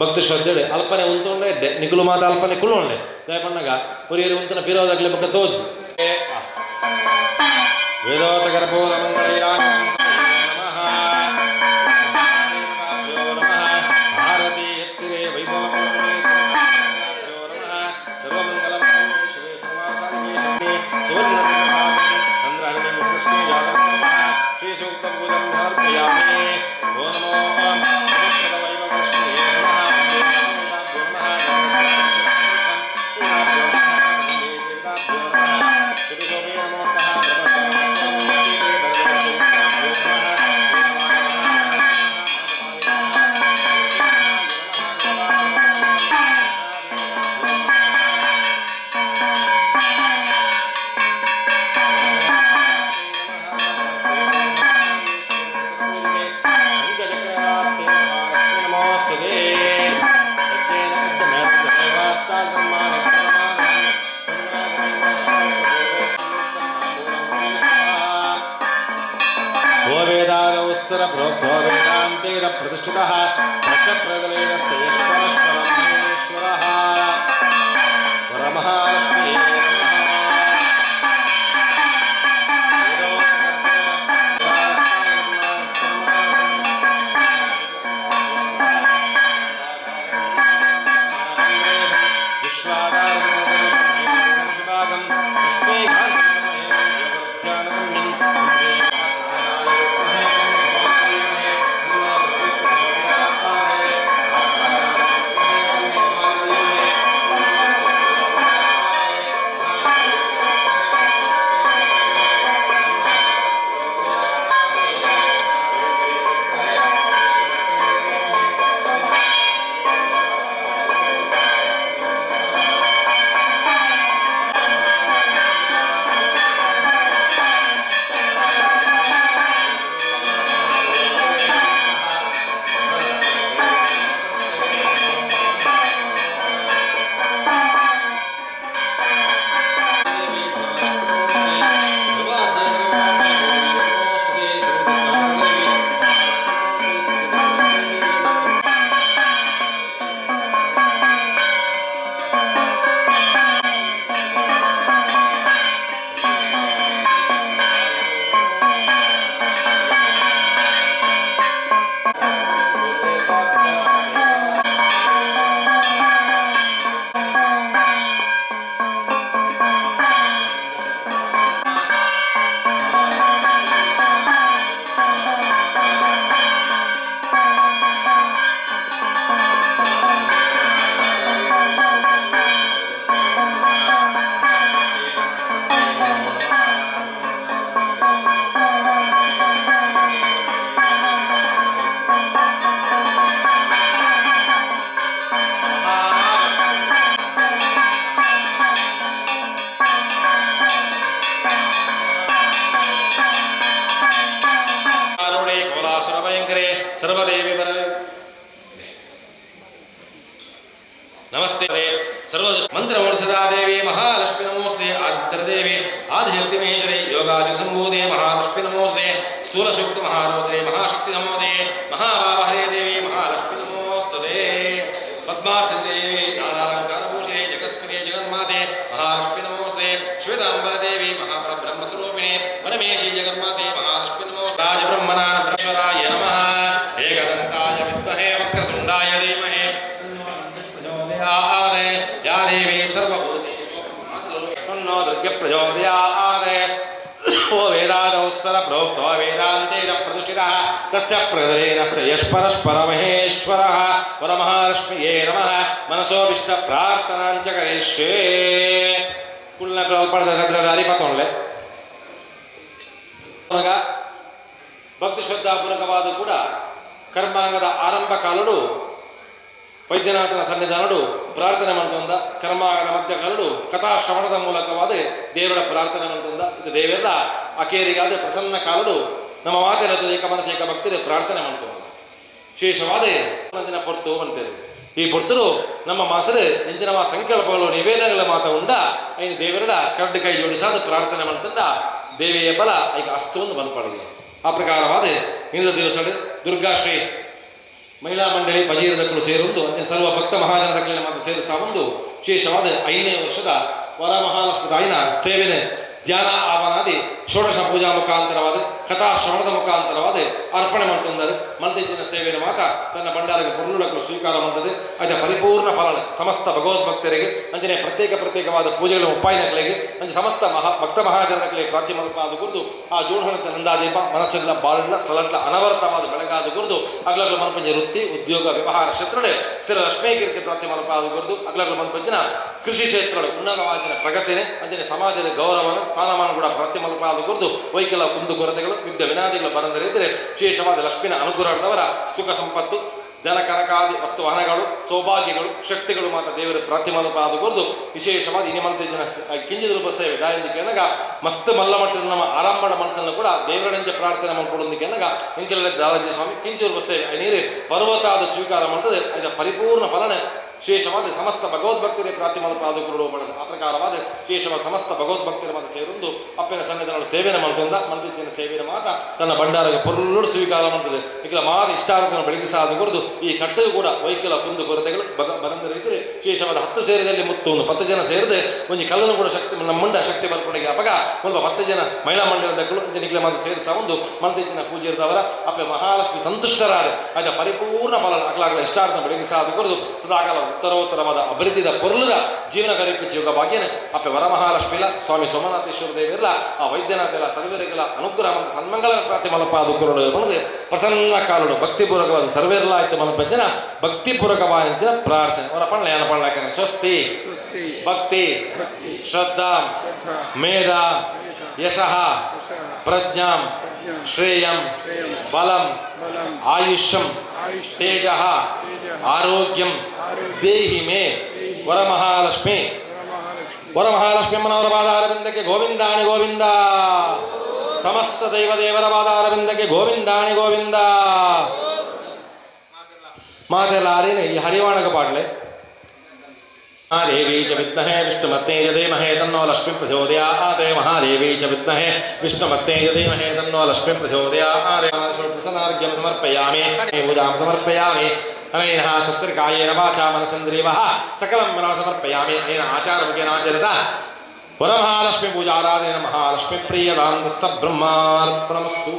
ಭಕ್ತಿ ಶ್ರದ್ಧೆ ಅಲ್ಪನೆ ಉಂಟುಂಡೆ ನಿಖಲು ಮಾತ ಅಲ್ಪನೆ ಕುಳ್ಳುಂಡೆ ದಯಪಣ್ಣಗ ಪುರಿಯರು ಉಂತನ ಪಿರೋದಾಗ್ಲಿ ಬಕ್ಕ ತೋಜ್ ವೇದೋತ ಗರ್ಭೋದ ಮಂಗಳೈರಾಗ प्रतिष्ठितः दशप्रदलेन श्रेष्ठश्वरः वरमहालक्ष्मी नमस्ते मंत्रमूर्छिता देवी महालक्ष्मी नमोस्ते आदित्यदेवी आदिशक्ति महेश्वरी योगादिसंभूते महालक्ष्मी नमोस्ते स्थूलशक्ति महारोद्रे महाशक्ति नमोदे महाभावहरे देवी महालक्ष्मी नमोस्तुते पद्मास्ति देवी नानालंकारभूषिते जगस्पते जगन्माते महालक्ष्मी नमोस्ते श्वेतांबर देवी महापरब्रह्मस्वरूपिणे परमेशी जगन्माते महालक्ष्मी नमोस्ते ಸಂವತ್ಸರ ಪ್ರೋಕ್ತೋ ವೇದಾಂತೇನ ಪ್ರತಿಷ್ಠಿತಃ ತಸ್ಯ ಪ್ರಗರೇಣ ಯಶ್ಪರಶ್ಪರಮಹೇಶ್ವರಃ ವರಮಹಾಲಕ್ಷ್ಮಿಯೇ ನಮಃ ಮನಸೋಭಿಷ್ಟ ಪ್ರಾರ್ಥನಾಂಚ ಕರಿಷ್ಯೇ ಕುಳ್ಳ ಪಡೆದ ಅರಿಪತ್ತೊಳ್ಳೆ ಭಕ್ತಿ ಶ್ರದ್ಧಾಪೂರ್ವಕವಾದ ಕೂಡ ಕರ್ಮಾಂಗದ ಆರಂಭ ಕಾಲಡು ವೈದ್ಯನಾಥನ ಸನ್ನಿಧಾನಡು ಪ್ರಾರ್ಥನೆ ಮಾಡ್ತಂದ ಕರ್ಮಾಂಗದ ಮಧ್ಯ ಕಾಲಡು ಕಥಾಶ್ರವಣದ ಮೂಲಕವಾದ ದೇವರ ಪ್ರಾರ್ಥನೆ ಮಾಡ್ತಂದ ಇದು ದೇವರ ಅಕೇರಿಗಾದ ಪ್ರಸನ್ನ ಕಾಲಡು ನಮ್ಮ ಮಾತಿರದು ಏಕ ಮನಸ್ಸೇಕ ಭಕ್ತಿಗೆ ಪ್ರಾರ್ಥನೆ ಮಾಡ್ತಂದ ವಿಶೇಷವಾದ ದಿನ ಪೊರ್ತು ಅಂತೇಳಿ ಈ ಪೊರ್ತರು ನಮ್ಮ ಮಾಸರು ಎಂಚಿನ ಸಂಕಲ್ಪಗಳು ನಿವೇದನೆಗಳ ಮಾತ ಉಂಡ ಐದು ದೇವರ ಕರಡು ಕೈ ಜೋಡಿಸಾದ ಪ್ರಾರ್ಥನೆ ಮಾಡ್ತಂದ ದೇವಿಯ ಬಲ ಈಗ ಅಸ್ತವನ್ನು ಬಲಪಡಿದೆ ಆ ಪ್ರಕಾರವಾದ ಇಂದ್ರ ದಿವಸ ದುರ್ಗಾಶ್ರೀ ಮಹಿಳಾ ಮಂಡಳಿ ಪಜೀರದಕ್ಕಳು ಸೇರೊಂದು ಅಂತೆ ಸರ್ವ ಭಕ್ತ ಮಹಾಜನದಕ್ಕಳಿನ ಮಾತು ಸೇರಿಸ ಒಂದು ವಿಶೇಷವಾದ 5ನೇ ವರ್ಷದ ವರಮಹಾಲಕ್ಷ್ಮಿ ತಾಯಿನ ಸೇವೆನೆ ಧ್ಯಾನ ಆವನಾದಿ ಷೋಡಶ ಪೂಜಾ ಮುಖಾಂತರವಾದ ಕಥಾಶ್ರವಣದ ಮುಖಾಂತರವಾದ ಅರ್ಪಣೆ ಮಾಡ್ತಂದರೆ ಮಲ್ದಿಜ್ಜಿನ ಸೇವೆಯ ಮಾತ ತನ್ನ ಭಂಡಾರಿಗೆ ಪೊರುಳುಳಕ್ಕೂ ಸ್ವೀಕಾರ ಮಾಡ್ತದೆ ಅದರ ಪರಿಪೂರ್ಣ ಫಲನೆ ಸಮಸ್ತ ಭಗವದ್ಭಕ್ತರಿಗೆ ಅಂಜನೆ ಪ್ರತ್ಯೇಕವಾದ ಪೂಜೆಗಳ ಉಪಾಯನಗಳಿಗೆ ಅಂಜೆ ಸಮಸ್ತ ಭಕ್ತ ಮಹಾಜನಗಳಿಗೆ ಪ್ರಾರ್ಥಿಮಲ್ಪಾದ ಕುರಿತು ಆ ಜೋಡಣದ ನಂದಾದೀಪ ಮನಸ್ಸಿನ ಬಾಳಿನ ಸ್ಥಳಗಳ ಅನವರ್ತವಾದ ಬೆಳಗಾದ ಕುರಿತು ಅಗ್ಲಗಳು ಮನಪಂಜ ವೃತ್ತಿ ಉದ್ಯೋಗ ವ್ಯವಹಾರ ಕ್ಷೇತ್ರಗಳೇ ಸ್ಥಿರ ಲಕ್ಷ್ಮೀ ಕೀರ್ತಿ ಪ್ರಾರ್ಥಿಮಲ್ಪಾದ ಕುರಿತು ಅಗ್ಲಗಳು ಮನಪಂಜಿನ ಕೃಷಿ ಕ್ಷೇತ್ರಗಳು ಉನ್ನತವಾದ ಪ್ರಗತಿನೇ ಅಂಜನೆ ಸಮಾಜದ ಗೌರವನ ಸ್ಥಾನಮಾನ ಕೂಡ ಪ್ರಾರ್ಥಿಮಲ್ಪಾದ ಕುರಿತು ವೈಕಲ ಕುಂದು ಕೊರತೆಗಳು ವಿದ್ಯ ವಿನಾದಿಗಳು ಬರೆದರಿದ್ದರೆ ವಿಶೇಷವಾದ ಲಕ್ಷ್ಮಿನ ಅನುಗ್ರಹದವರ ಸುಖ ಸಂಪತ್ತು ಧನ ಕನಕಾದಿ ವಸ್ತು ವಾಹನಗಳು ಸೌಭಾಗ್ಯಗಳು ಶಕ್ತಿಗಳು ಮಾತ್ರ ದೇವರ ಪ್ರಾರ್ಥಿಮಲ್ಪಾದ ಕುರಿತು ವಿಶೇಷವಾದ ಇನಿಮಂತ ಜನ ಕಿಂಚಿದ ರೂಪ ಸೇವೆ ದಾಯಂದಿಕೆ ಅನ್ನಗ ಮಸ್ತ್ ಮಲ್ಲ ಮಟ್ಟದ ನಮ್ಮ ಆರಂಭದ ಮಂಟನ್ನು ಕೂಡ ದೇವರನಿಂದ ಪ್ರಾರ್ಥನೆ ಮಾಡ್ಕೊಡೋದಕ್ಕೆ ಅನ್ನಗ ಇಂಚಲ ದಾದಾಜಿ ಸ್ವಾಮಿ ಕಿಂಚಿದ ರೂಪ ಸೇವೆ ನೀರು ಪರ್ವತಾದ ಸ್ವೀಕಾರ ಮಾಡ್ತದೆ ಅದರ ಪರಿಪೂರ್ಣ ಫಲನೆ ವಿಶೇಷವಾದ ಸಮಸ್ತ ಭಗವದ್ಭಕ್ತರಿಗೆ ಪ್ರಾರ್ಥಿಮಲ್ಪಾದ ಕುರುಡು ಮಾಡಿದ ಆ ಪ್ರಕಾರವಾದ ವಿಶೇಷವಾದ ಸಮಸ್ತ ಭಗವದ್ಭಕ್ತರ ಮಾತ ಸೇರೊಂದು ಅಪ್ಪನ ಸನ್ನಿಧಾನ ಸೇವೆನ ಮಾಡ್ತಂದ ಮಂದಿನ ಸೇವೆಯ ಮಾತ ತನ್ನ ಭಂಡಾರಕ್ಕೆ ಪೊರುಳು ಸ್ವೀಕಾರ ಮಾಡ್ತದೆ ಈಗಲ ಮಾದ ಇಷ್ಟಾರ್ಥನ ಬೆಳಗಿಸಾದ ಕುರಿತು ಈ ಕಟ್ಟೆಗೂ ಕೂಡ ವೈಕಲ ಕುಂದು ಕೊರತೆಗಳು ಬರಂದ ರೀತಿಯಲ್ಲಿ ವಿಶೇಷವಾದ 10 ಸೇರಿದಲ್ಲಿ ಮುತ್ತು ಒಂದು 10 ಜನ ಸೇರಿದೆ ಒಂದು ಕಲ್ಲನ್ನು ಕೂಡ ಶಕ್ತಿ ನಮ್ಮ ಮುಂಡ ಶಕ್ತಿ ಬರ್ಕೊಂಡೆಗೆ ಅಪಗ ಒಂದು 10 ಜನ ಮಹಿಳಾ ಮಂಡಳದಕ್ಕಳು ನಿಖಿಲ ಮಾತ ಸೇರಿಸ ಒಂದು ಮಂದಿನ ಪೂಜೆ ಇರ್ದವರ ಅಪ್ಪ ಮಹಾಲಕ್ಷ್ಮಿ ಸಂತುಷ್ಟರಾದ ಅದರ ಪರಿಪೂರ್ಣ ಫಲ ಅಗಲಾಗಲ ಇಷ್ಟಾರ್ಥನ ಬೆಳಗಿಸಾದ ಕುರಿತು ಸದಾಕಾಲ ಉತ್ತರೋತ್ತರವಾದ ಅಭಿವೃದ್ಧಿದ ಪೊರುಳದ ಜೀವನ ಕರಿಪಿಚ್ಚಿ ಯೋಗ ಭಾಗ್ಯನ ಅಪ್ಪೆ ವರಮಹಾಲಕ್ಷ್ಮಿಲ ಸ್ವಾಮಿ ಸೋಮನಾಥೇಶ್ವರ ದೇವಿರಲ್ಲ ಆ ವೈದ್ಯನಾಥೆಲ್ಲ ಸರ್ವೇರಿಗೆಲ್ಲ ಅನುಗ್ರಹ ಮತ್ತು ಸನ್ಮಂಗಲ ಪ್ರಾರ್ಥಿ ಮಲಪಾದ ಕುರುಡು ಬಂದು ಪ್ರಸನ್ನ ಕಾಲುಡು ಭಕ್ತಿಪೂರ್ವಕವಾದ ಸರ್ವೇರಲ್ಲ ಆಯ್ತು ಮಲಪಂಚನ ಭಕ್ತಿಪೂರ್ವಕವಾದ ಪ್ರಾರ್ಥನೆ ಅವರ ಪಣ್ಣ ಏನ ಪಣ್ಣಾಕನೆ ಸ್ವಸ್ತಿ ಭಕ್ತಿ ಶ್ರದ್ಧಾ ಮೇಧ ಯಶಃ ಪ್ರಜ್ಞಾಂ ಶ್ರೇಯಂ ಬಲಂ ಆಯುಷ್ಯಂ ತೇಜಃ ಆರೋಗ್ಯಂ ದೇಹಿ ಮೇ ವರಮಹಾಲಕ್ಷ್ಮಿ ಅಮ್ಮನವರ ಪಾದಾರವಿಂದಕ್ಕೆ ಗೋವಿಂದಾಣಿ ಗೋವಿಂದ ಸಮಸ್ತ ದೈವ ದೇವರ ಪಾದಾರವಿಂದಕ್ಕೆ ಗೋವಿಂದಾಣಿ ಗೋವಿಂದ ಮಾತೆಲ್ಲ ಆರೇನೆ ಈ ಹರಿವಾಣಕ ಪಾಡ್ಲೆ महादेवी च विद्महे विष्णुमत्ते च धीमहि तन्नो लक्ष्मी प्रचोदयात् महादेवी च विद्महे विष्णुमत्ते च धीमहि तन्नो लक्ष्मी प्रचोदयात् प्रसन्नार्घ्यं समर्पयामि पूजां समर्पयामि अनेन शस्त्रकायेन वाचा मनसेन्द्रियः सकलं मनः समर्पयामि अनेन आचारमुखेन आचरता वरमहालक्ष्मी पूजाराधनेन महालक्ष्मी प्रियदां तस्य ब्रह्मार्पणमस्तु।